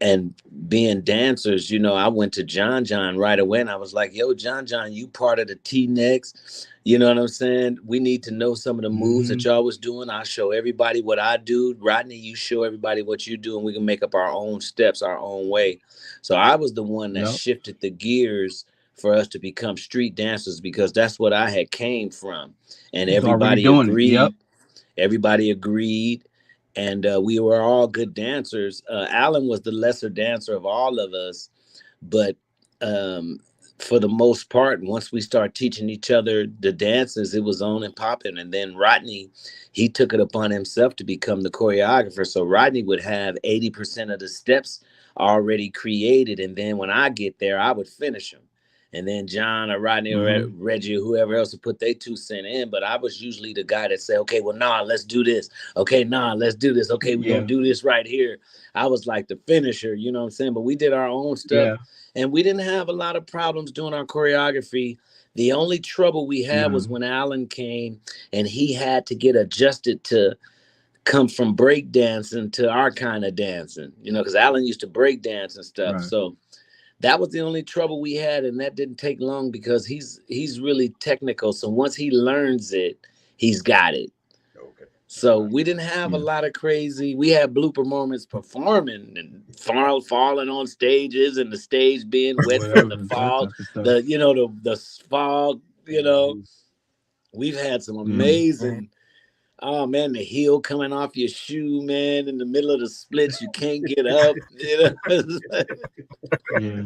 And being dancers, I went to John right away and I was like, yo, John, you part of the T-Nex. You know what I'm saying? We need to know some of the moves that Hmm. y'all was doing. I'll show everybody what I do. Rodney, you show everybody what you do, and we can make up our own steps our own way. So I was the one that Yep. shifted the gears for us to become street dancers because that's what I had came from. And Was already everybody doing it. Yep. agreed. Everybody agreed, and we were all good dancers. Alan was the lesser dancer of all of us, but um, for the most part, once we started teaching each other the dances, it was on and popping. And then Rodney, he took it upon himself to become the choreographer. So Rodney would have 80% of the steps already created, and then when I get there, I would finish them. And then John or Rodney or Hmm. Reggie or whoever else would put their 2 cents in. But I was usually the guy that said, okay, well, nah, let's do this. Okay, nah, let's do this. Okay, we're going Yeah. to do this right here. I was like the finisher, you know what I'm saying? But we did our own stuff Yeah. and we didn't have a lot of problems doing our choreography. The only trouble we had No. was when Alan came and he had to get adjusted to come from break dancing to our kind of dancing, because Alan used to break dance and stuff. Right. So that was the only trouble we had, and that didn't take long because he's really technical. So once he learns it, he's got it. Okay, that's So nice. we didn't have a Yeah. lot of crazy. We had blooper moments performing and falling on stages, and the stage being wet from the Whatever. That fog. type of stuff. The fog. Mhm. We've had some Yeah. Mhm. amazing. Oh man, the heel coming off your shoe, man, in the middle of the splits, you can't get up. Yeah.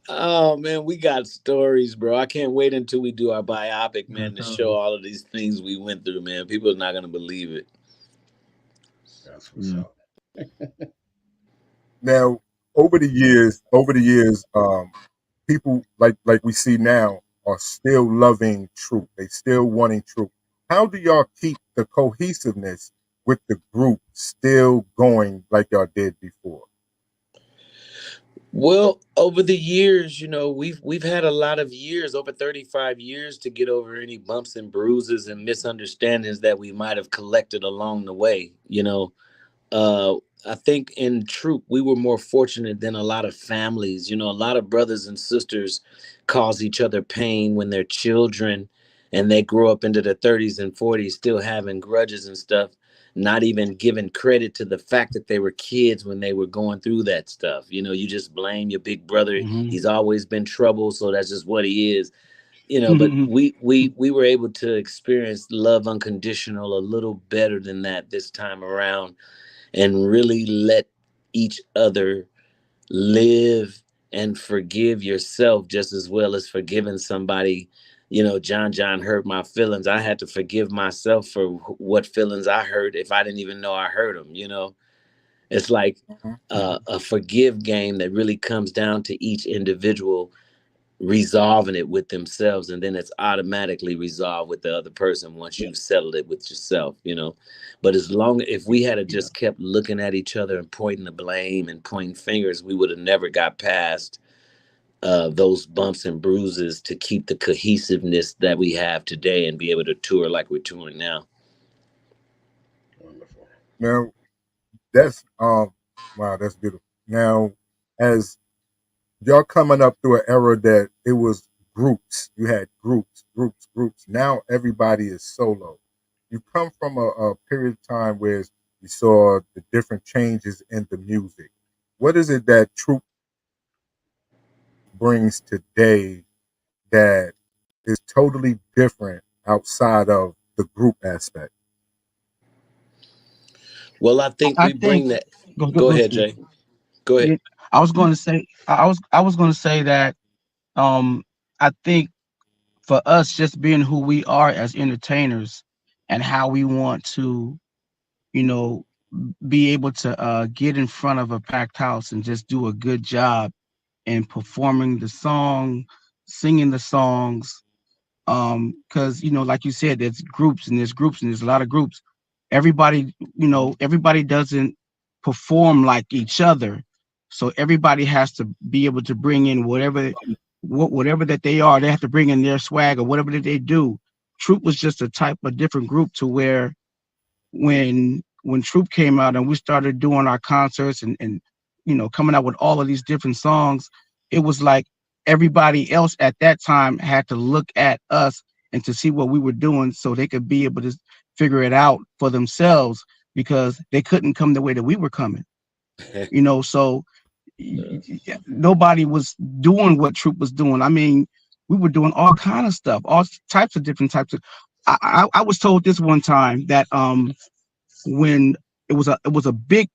Oh man, we got stories, bro. I can't wait until we do our biopic, I man, to told show you. all of these things we went through, man. People are not gonna believe it. That's what's Yeah. up. Now, over the years, people like we see now are still loving truth. They still wanting truth. How do y'all keep the cohesiveness with the group still going like y'all did before? Well, over the years, we've had a lot of years, over 35 years, to get over any bumps and bruises and misunderstandings that we might have collected along the way. Uh, I think in truth, we were more fortunate than a lot of families. A lot of brothers and sisters cause each other pain when they're children and they grow up into their 30s and 40s still having grudges and stuff, not even giving credit to the fact that they were kids when they were going through that stuff. You just blame your big brother. Hmm. He's always been trouble, so that's just what he is. But we were able to experience love unconditional a little better than that this time around and really let each other live and forgive yourself just as well as forgiving somebody. John hurt my feelings. I had to forgive myself for what feelings I hurt if I didn't even know I hurt them. It's like Mhm. a forgive game that really comes down to each individual resolving it with themselves, and then it's automatically resolved with the other person once you've settled it with yourself. But as long if we had Yeah. just kept looking at each other and pointing the blame and pointing fingers, we would have never got past those bumps and bruises to keep the cohesiveness that we have today and be able to tour like we're touring now. Wonderful. Now that's wow, that's beautiful. Now, as y'all coming up through an era that it was groups, you had groups. Now everybody is solo. You come from a period of time where you saw the different changes in the music. What is it that Troop brings today that is totally different outside of the group aspect? Well, I think I we think bring that. go Go go ahead, speak. Jay. Go ahead. Yeah, I was going to say I was going to say that um I think for us just being who we are as entertainers and how we want to, you know, be able to get in front of a packed house and just do a good job in performing the song, singing the songs. Because like you said, there's groups and there's groups and there's a lot of groups. Everybody, everybody doesn't perform like each other, so everybody has to be able to bring in whatever that they are. They have to bring in their swag or whatever that they do. Troop was just a type of different group to where when Troop came out and we started doing our concerts and coming out with all of these different songs, it was like everybody else at that time had to look at us and to see what we were doing so they could be able to figure it out for themselves because they couldn't come the way that we were coming. So nobody was doing what Troop was doing. I mean, we were doing all kind of stuff, all types of different types of. I was told this one time that when it was a big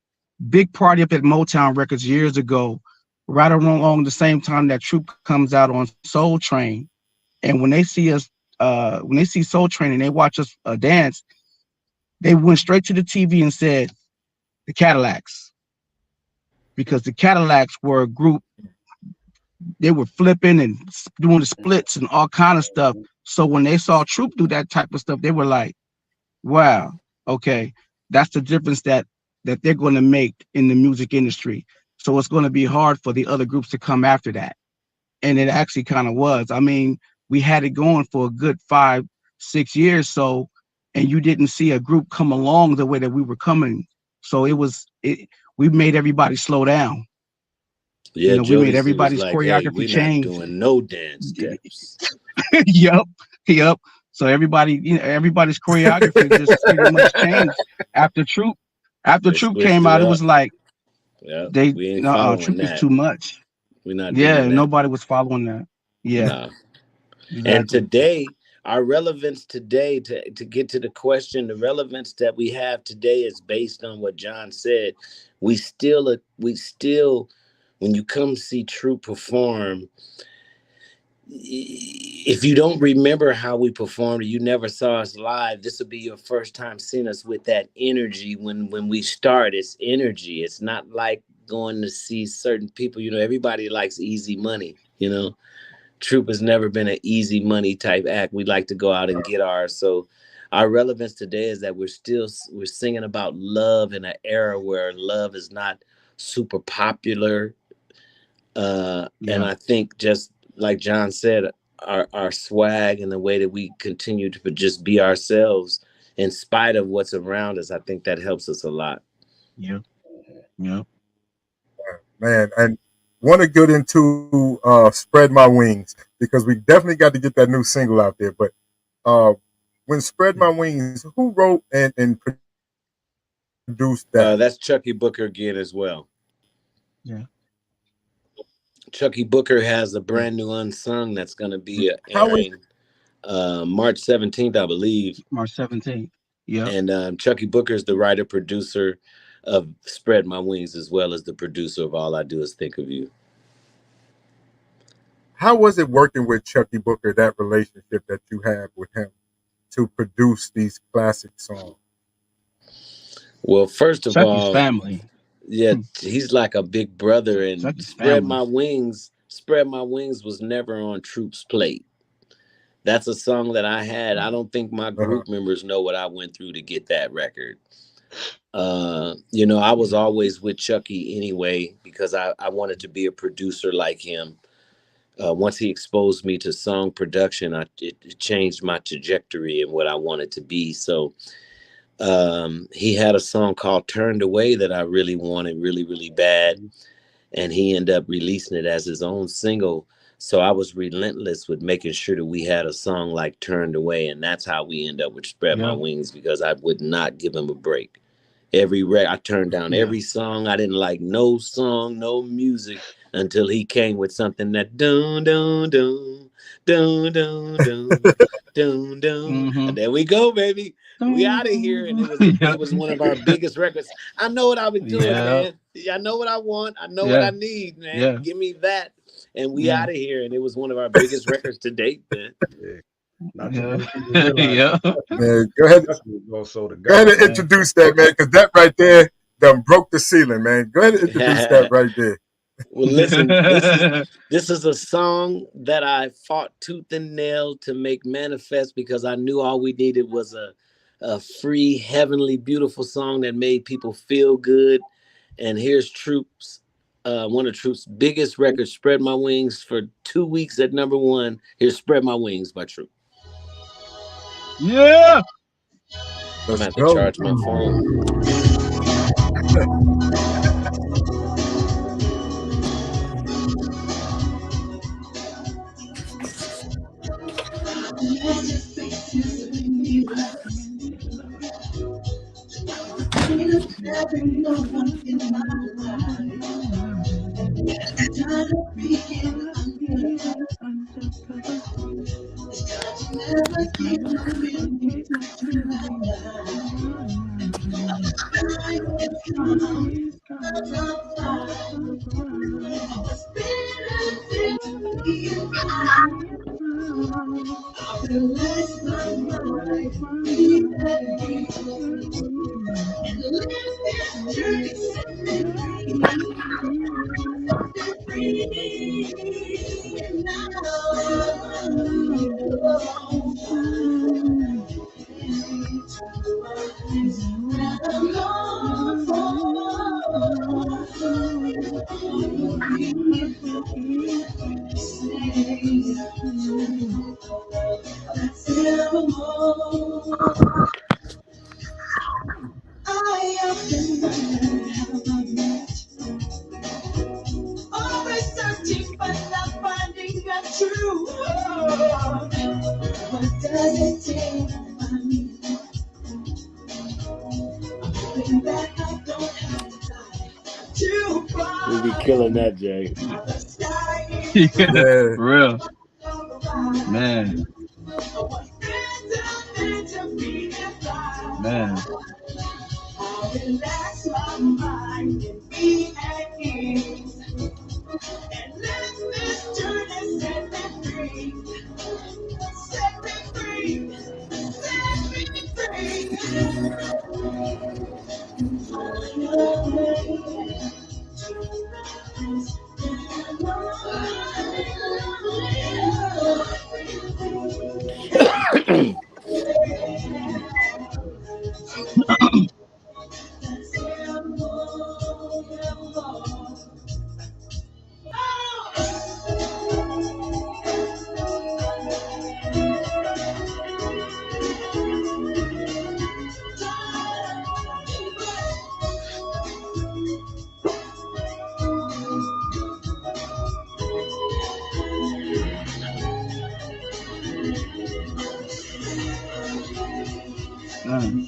party up at Motown Records years ago, right along the same time that Troop comes out on Soul Train, and when they see us, when they see Soul Train and they watch us dance, they went straight to the TV and said the Cadillacs, because the Cadillacs were a group. They were flipping and doing the splits and all kind of stuff. So when they saw Troop do that type of stuff, they were like, wow, okay, that's the difference that they're going to make in the music industry. So it's going to be hard for the other groups to come after that. And it actually kind of was. I mean, we had it going for a good 5-6 years. So, and you didn't see a group come along the way that we were coming. So we made everybody slow down. Yeah, We made Jodeci was everybody's like, "Hey, choreography we're not change. doing no dance steps." Yep. So everybody's choreography just pretty much changed after Troop. After They Troop switched came it out, it up. was like Yeah, we ain't following Troop is that. too much. We're not Yeah, doing that. nobody was following that. Yeah, Nah. And exactly. today, our relevance today, to get to the question, the relevance that we have today is based on what John said. We still, when you come see True perform, if you don't remember how we performed, you never saw us live, this will be your first time seeing us with that energy. When we start, it's energy. It's not like going to see certain people. Everybody likes easy money. Troop has never been an easy money type act. We like to go out and get ours. So our relevance today is that we're singing about love in an era where love is not super popular. And Yeah, I think, just like John said, our swag and the way that we continue to just be ourselves in spite of what's around us, I think that helps us a lot. yeah, yeah. Man, and want to get into Spread My Wings because we definitely got to get that new single out there. But uh, when Spread My Wings, who wrote and produced that? That's Chucky Booker again as well. Yeah. Chucky Booker has a brand new unsung that's going to be How was airing March 17th, I believe. March 17th. Yep. And Chucky Booker is the writer producer of Spread My Wings, as well as the producer of All I Do Is Think of You. how was it working with Chucky Booker? That relationship that you have with him to produce these classic songs. Well, first of Chucky's all, family. yeah, he's like a big brother. And Chucky's Spread family. My Wings was never on Troop's plate. That's a song that I had. I don't think my group members know what I went through to get that record. I was always with Chucky anyway because I wanted to be a producer like him. Once he exposed me to song production, it changed my trajectory and what I wanted to be. So he had a song called Turned Away that I really wanted really, really bad. And he ended up releasing it as his own single. So I was relentless with making sure that we had a song like Turned Away. And that's how we end up with Spread My Yeah. Wings, because I would not give him a break. I turned down Yeah. every song. I didn't like no song, no music until he came with something that dun dun dun dun dun dun dun dun. Mm-hmm. And there we go, baby. We out of here. And it Yep. was one of our biggest records. I know what I was doing, Yeah. man. I know what I want. I know what Yeah. I need, man. Yeah. Give me that. And we Yeah. out of here. And it was one of our biggest records to date, man. Not too Yeah. many people realize Yeah. Man, go ahead. that was also the Go ahead God. and Man. introduce that, man, because that right there done broke the ceiling, man. Go ahead and introduce that right there. Well, listen, this is a song that I fought tooth and nail to make manifest because I knew all we needed was a free, heavenly, beautiful song that made people feel good. And here's Troops, one of Troops' biggest records, "Spread My Wings," for 2 weeks at #1. Here's "Spread My Wings" by Troop. Yeah. I'm gonna Let's have to go. charge my phone. I often wonder how I met. Always searching but not finding a true love. What does it take to find me? Looking back, I don't have to die too We be far. killing that, Jay. The sky is Yeah. Yeah. For real. alright. Man. What's meant to be is Man. right. I'll relax my mind and be at ease. And let this journey set me free. Set me free. Set me free. On your way Man.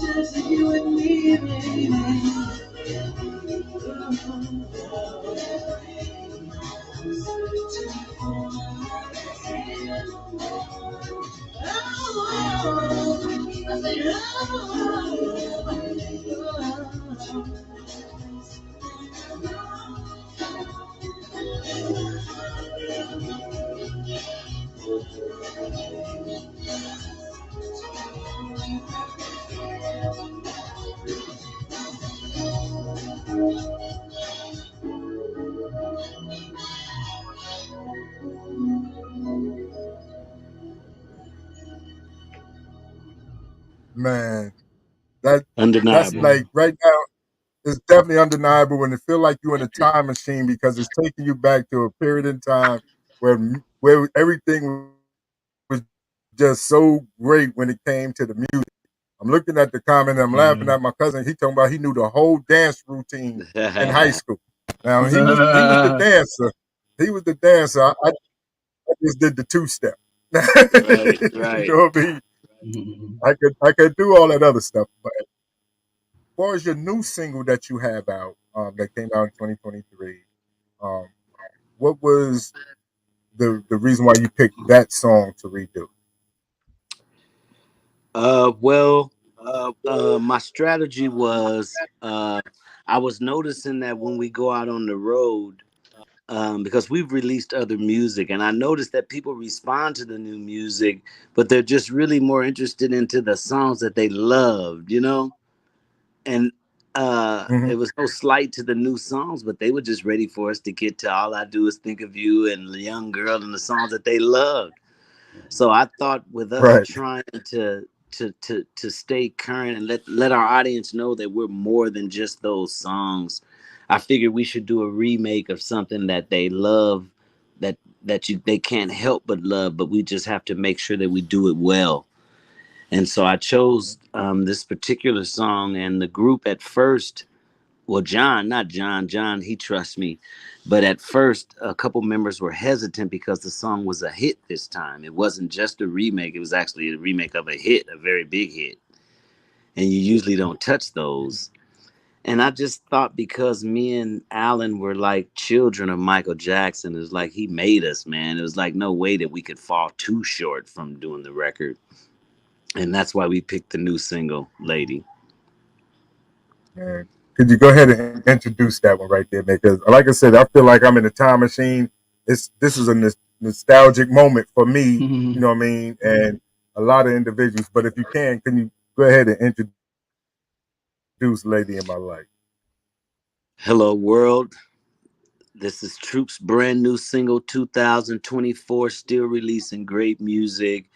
Just you and me, baby. Man, that that's Undeniable. like right now. It's definitely undeniable when it feel like you're in a time machine because it's taking you back to a period in time where everything was just so great when it came to the music. I'm looking at the comment and I'm laughing Mhm. at my cousin. He talking about he knew the whole dance routine in high school. Now he was the dancer. He was the dancer. I just did the two step. Right, You right. know what I mean? Mhm. I could do all that other stuff. But as far as your new single that you have out, that came out in 2023, um, what was the reason why you picked that song to redo? Well, my strategy was I was noticing that when we go out on the road, because we've released other music, and I noticed that people respond to the new music, but they're just really more interested into the songs that they loved, And Hmm. it was no slight to the new songs, but they were just ready for us to get to "All I Do Is Think of You" and "The Young Girl" and the songs that they loved. So I thought with us Right. trying to stay current and let our audience know that we're more than just those songs, I figured we should do a remake of something that they love, that they can't help but love, but we just have to make sure that we do it well. And so I chose this particular song, and the group at first, well, John, not John, John, he trusts me. But at first, a couple members were hesitant because the song was a hit this time. It wasn't just a remake, it was actually a remake of a hit, a very big hit. And you usually don't touch those. And I just thought because me and Alan were like children of Michael Jackson, it was like he made us, man. It was like no way that we could fall too short from doing the record. And that's why we picked the new single, Lady. Man, could you go ahead and introduce that one right there, man? Because, like I said, I feel like I'm in a time machine. This is a nostalgic moment for me. You Mhm. know what I mean? And a lot of individuals. But if you can you go ahead and introduce "Lady in My Life"? Hello, world. This is Troop's brand new single 2024, still releasing great music.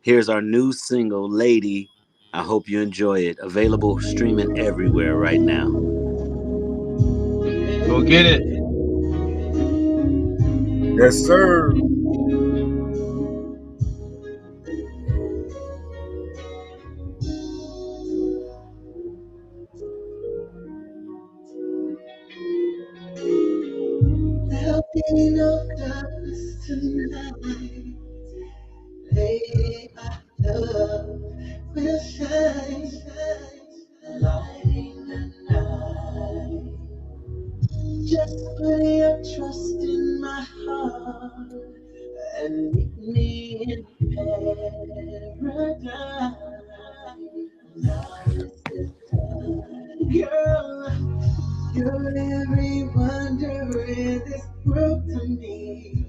Here's our new single, Lady. I hope you enjoy it. Available streaming everywhere right now. Go get it. Yes, sir. There'll be no darkness tonight. Lady, my love will shine, lighting the night. Just put your trust in my heart and meet me in paradise. Now is the time, girl. You're every wonder in this world to me.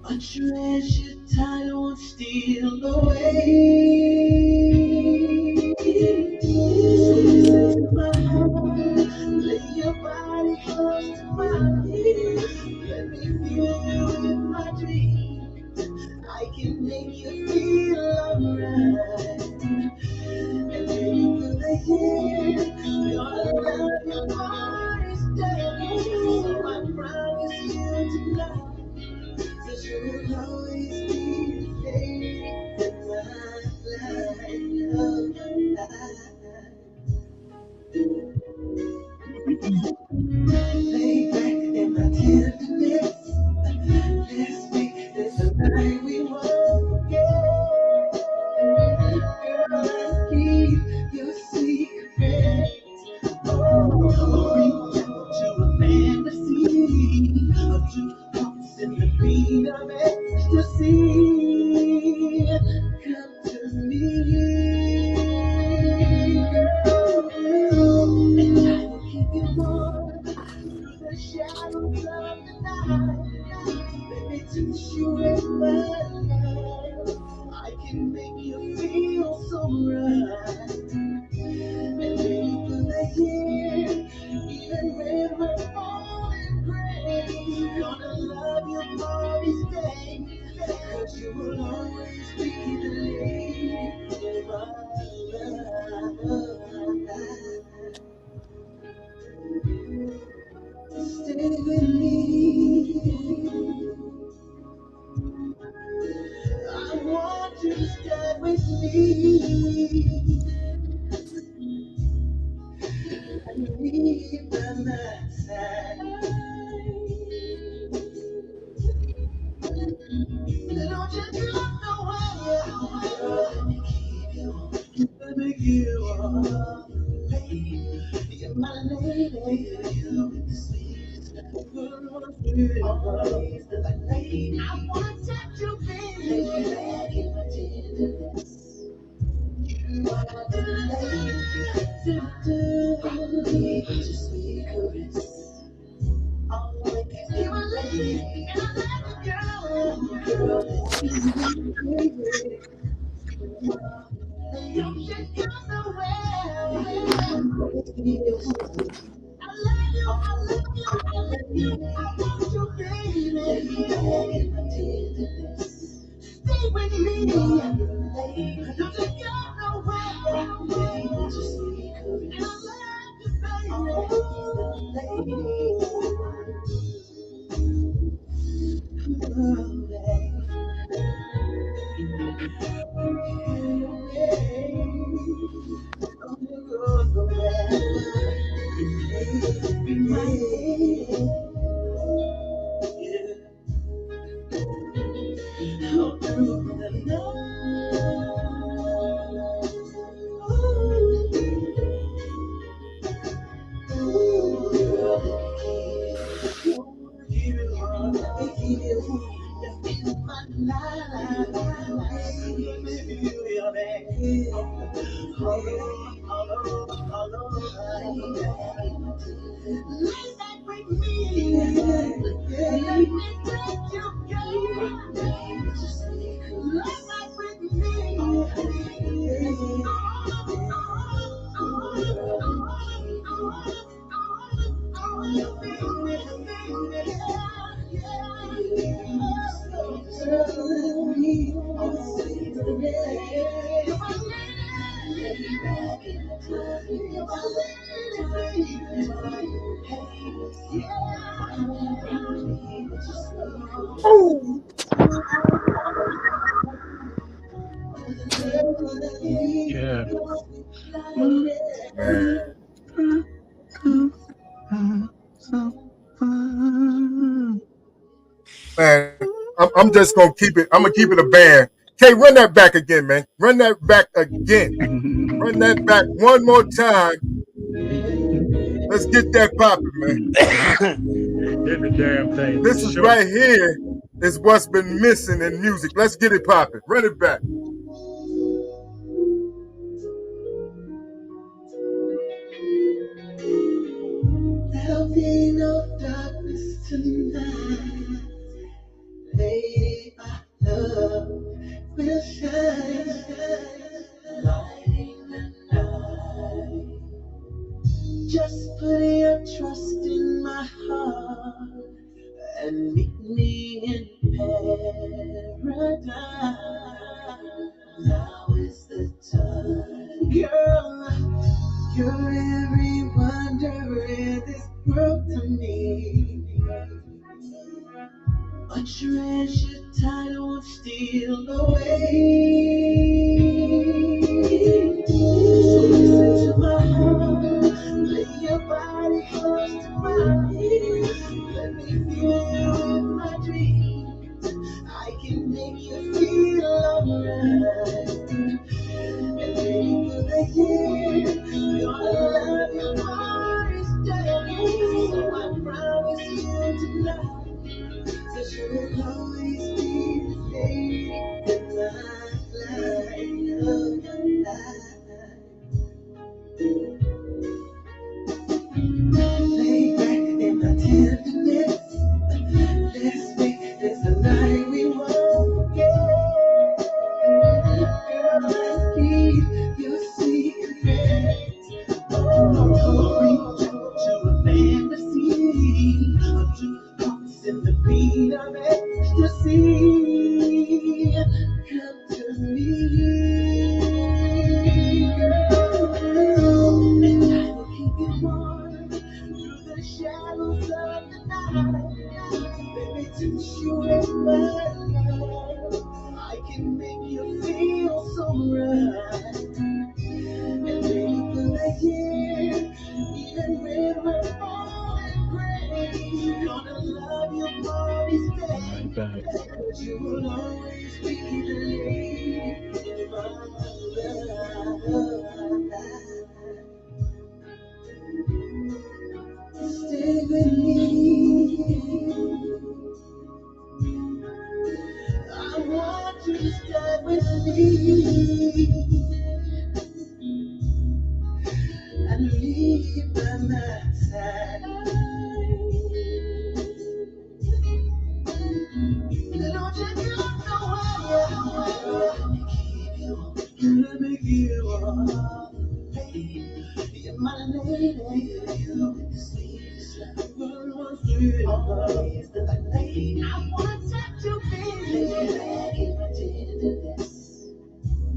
A treasure time won't steal away. So listen to my heart, lay your body close to mine. Let me fill you with my dreams. I can make you feel alright. And then through the years, gonna love your body's day. So I promise you tonight. Cause you will always be the lady in my life. Lay back in my tenderness. Let's make this the night we won't forget. Girl, I keep your secrets. Oh, reach out to a fantasy of two hearts in the green of ecstasy. Come to me, girl, and I will keep you warm through the shadows of the night. Let me touch you with my love. I can make you feel so right. And then through the years, even when we're falling gray, gonna love you more each day. Cause you will always be the lady need by my side. Don't you go nowhere. Let me keep you on. Let me give you all. Baby, you're my lady. You with the sweetest. Always the lady. I wanna touch you, baby. Back in my tenderness. You are the lady. Just sweet caress. Always you a lady. And I love you, girl. Don't you go nowhere. I love you, I love you, I love you, I want you, baby. Stay with me. Don't you go nowhere. Just and I love you, Lay back with me. Let me take you, girl. Lay back with me. Ooh, Yeah. man. So fun. Man, I'm just gonna keep it. I'm gonna keep it a band. Kay, run that back again, man. Run that back again. Run that back one more time. Let's get that popping, man. Did the damn thing for This is sure. right here is what's been missing in music. Let's get it popping. Run it back. There'll be no darkness tonight. Lady, my love will shine, lighting the night. Just put your trust in my heart and meet me in paradise. Now is the time, girl. You're every wonder in this world to me. A treasure time won't steal away. So listen to my heart, lay your body close to mine. Let me feel you in my dreams. I can make you feel alright. And baby, 'cause I hear your love, your Let me give you all. You're my lady. You always the lady. I want to touch you, baby. Give my tenderness.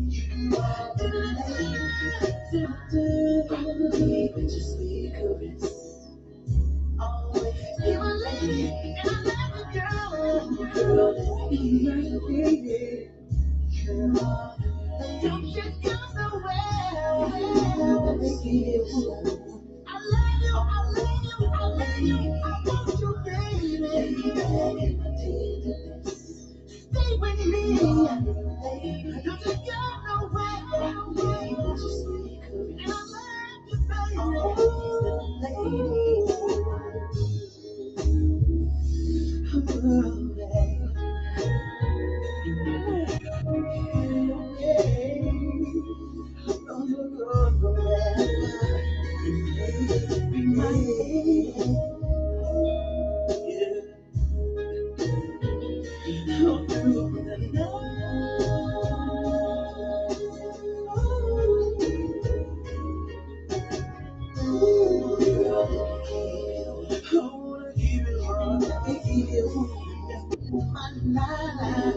You are the lady. I believe in your sweet caress. Always be my lady, and I love you, girl. Girl, let me hear you, baby. You are the lady. Don't you go nowhere. Let me give you. I love you, I love you, I love you. I want you, baby. Back in my tenderness. Stay with me. Don't you go nowhere. Just sweet caress. And I love you, baby. Always the lady. Be my lady. All through the night. I wanna give it all. Let me give you my life.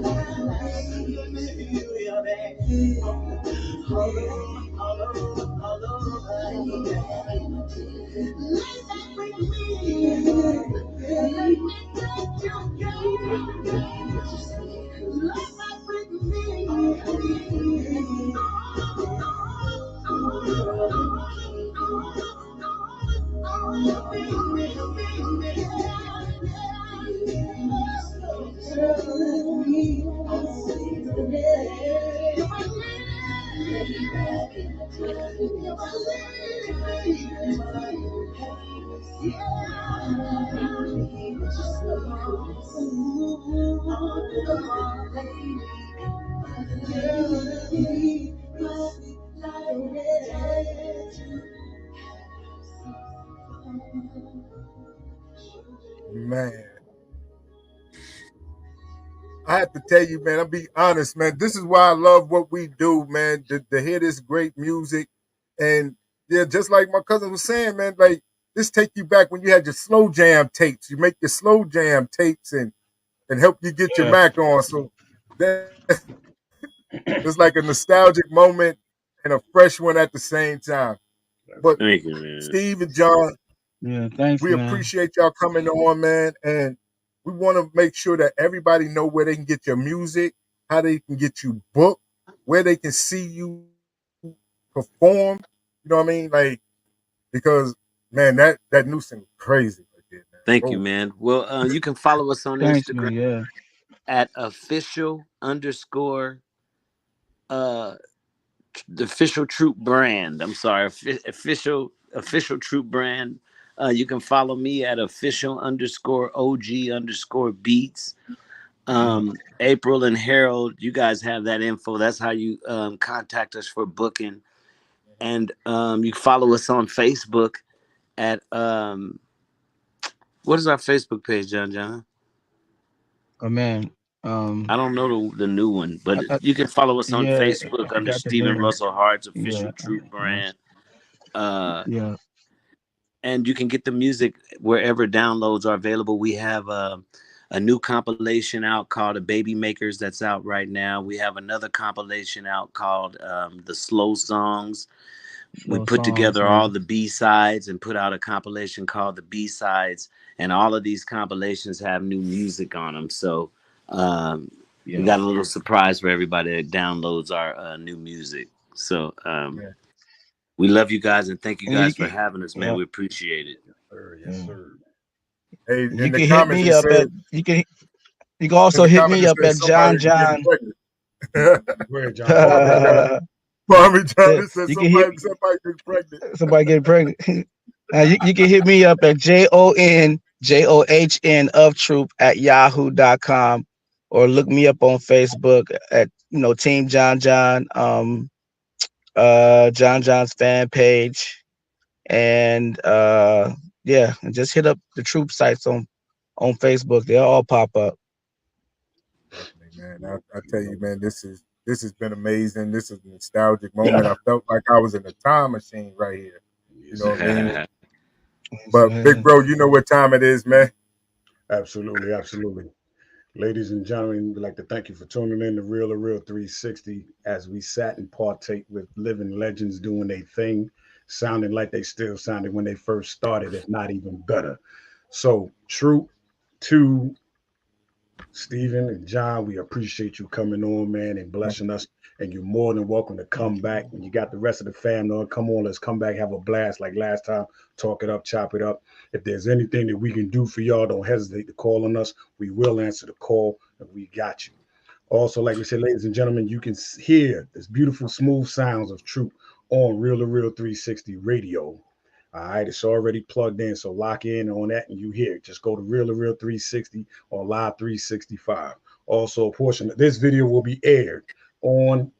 Let me feel your back. All over, all over. Lay back with me. Let me touch your girl. Lay back with Man, I have to tell you, man, I'll be honest, man. This is why I love what we do, man, to hear this great music. And yeah, just like my cousin was saying, man, like this take you back when you had your slow jam tapes. You make your slow jam tapes and help you get your Yeah. Mac on. So that it's like a nostalgic moment and a fresh one at the same time. But Thank you, man. Steve and John, Yeah. Thanks, we man. appreciate y'all coming on, man. And we want to make sure that everybody know where they can get your music, how they can get you booked, where they can see you perform. You know what I mean? Like, because man, that new single crazy right there, man. Thank you, Oh, man. Well, you can follow us on Thanks, Instagram man. Yeah. at official underscore uh the official troop brand. I'm sorry, official troop brand. You can follow me at official underscore OG underscore beats. Yeah. April and Harold, you guys have that info. That's how you contact us for booking. And you follow us on Facebook at what is our Facebook page, John? Oh man. I don't know the new one, but I, you can follow us on yeah. Facebook I under got the Stephen new one. Russell Hart's Yeah. official troop brand. Uh, Yeah. and you can get the music wherever downloads are available. We have a new compilation out called "The Baby Makers" that's out right now. We have another compilation out called "The Slow Songs." We Slow put songs. together Yeah. all the B sides and put out a compilation called "The B Sides," and all of these compilations have new music on them. So um, we Yeah. got a little surprise for everybody that downloads our new music. So yeah. we love you guys and thank you And you guys for can. having us, man. Yeah. We appreciate it. Sir, yes, Yeah. sir. Hey, And in you the can hit comments me it up said at. You can also hit me up at John getting John. pregnant. Go ahead, John. Go Kwame ahead. John, Kwame John it said You can hit somebody getting pregnant. somebody get pregnant. You can hit me up at JONJOHN of troop at yahoo.com, or look me up on Facebook at Team John John, John John's fan page. And yeah, and just hit up the troop sites on Facebook. They'll all pop up. Definitely, man. I tell you, man, this is This has been amazing. This is a nostalgic moment. I felt like I was in a time machine right here. You know what I mean? But big bro, you know what time it is, man. Absolutely, absolutely. Ladies and gentlemen, we'd like to thank you for tuning in to Real 360 as we sat and partake with living legends doing their thing, sounding like they still sounded when they first started, if not even better. So, true to Stephen and John, we appreciate you coming on, man, and blessing us. And you're more than welcome to come back. When you got the rest of the family on, come on, let's come back, have a blast like last time. Talk it up, chop it up. If there's anything that we can do for y'all, don't hesitate to call on us. We will answer the call, and we got you. Also, like we said, ladies and gentlemen, you can hear this beautiful, smooth sounds of Troop on Real 360 radio. All right, it's already plugged in, so lock in on that and you hear it. Just go to Real 360 or Live 365. Also, a portion of this video will be aired on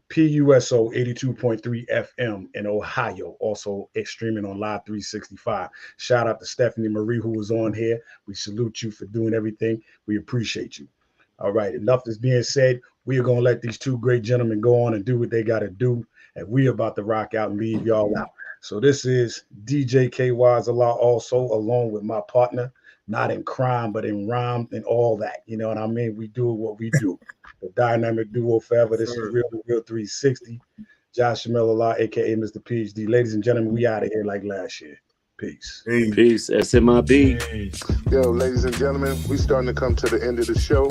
PUSO 82.3 FM in Ohio, also streaming on Live 365. Shout out to Stephanie Marie, who was on here. We salute you for doing everything. We appreciate you. All right, enough is being said. We are going to let these two great gentlemen go on and do what they got to do, and we are about to rock out and leave y'all out. So this is DJ KY's a lot also, along with my partner, not in crime, but in rhyme and all that. You know what I mean? We do what we do. The dynamic duo forever. This is Real 360. Josh Jamel, a.k.a. Mr. PhD. Ladies and gentlemen, we out of here like last year. Peace. Peace. SMIB. Yo, ladies and gentlemen, we starting to come to the end of the show.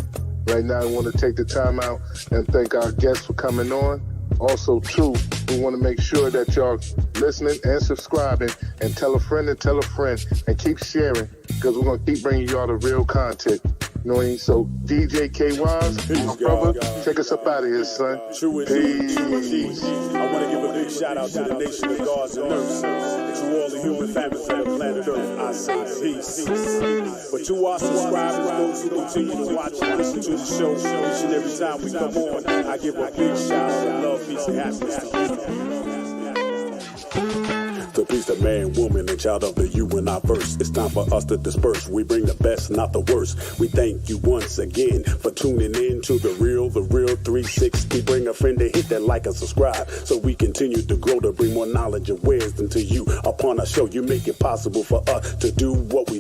Right now, I want to take the time out and thank our guests for coming on. Also, too, we want to make sure that y'all listening and subscribing and tell a friend and keep sharing because we're going to keep bringing y'all the real content. You know what I mean? So, DJ KY's, my brother, take us up out of here, son. True Peace. I want to give a big shout out to the nation of gods and earths, to all the human families on the planet Earth. I say peace. But to our subscribers, those who continue to watch and listen to the show each and every time we come on, I give a big shout out of love, peace, and happiness to you. The peace of man, woman, and child of the you and I verse. It's time for us to disperse. We bring the best, not the worst. We thank you once again for tuning in to the Real 360. Bring a friend to hit that like and subscribe so we continue to grow to bring more knowledge and wisdom to you. Upon our show, you make it possible for us to do what we do.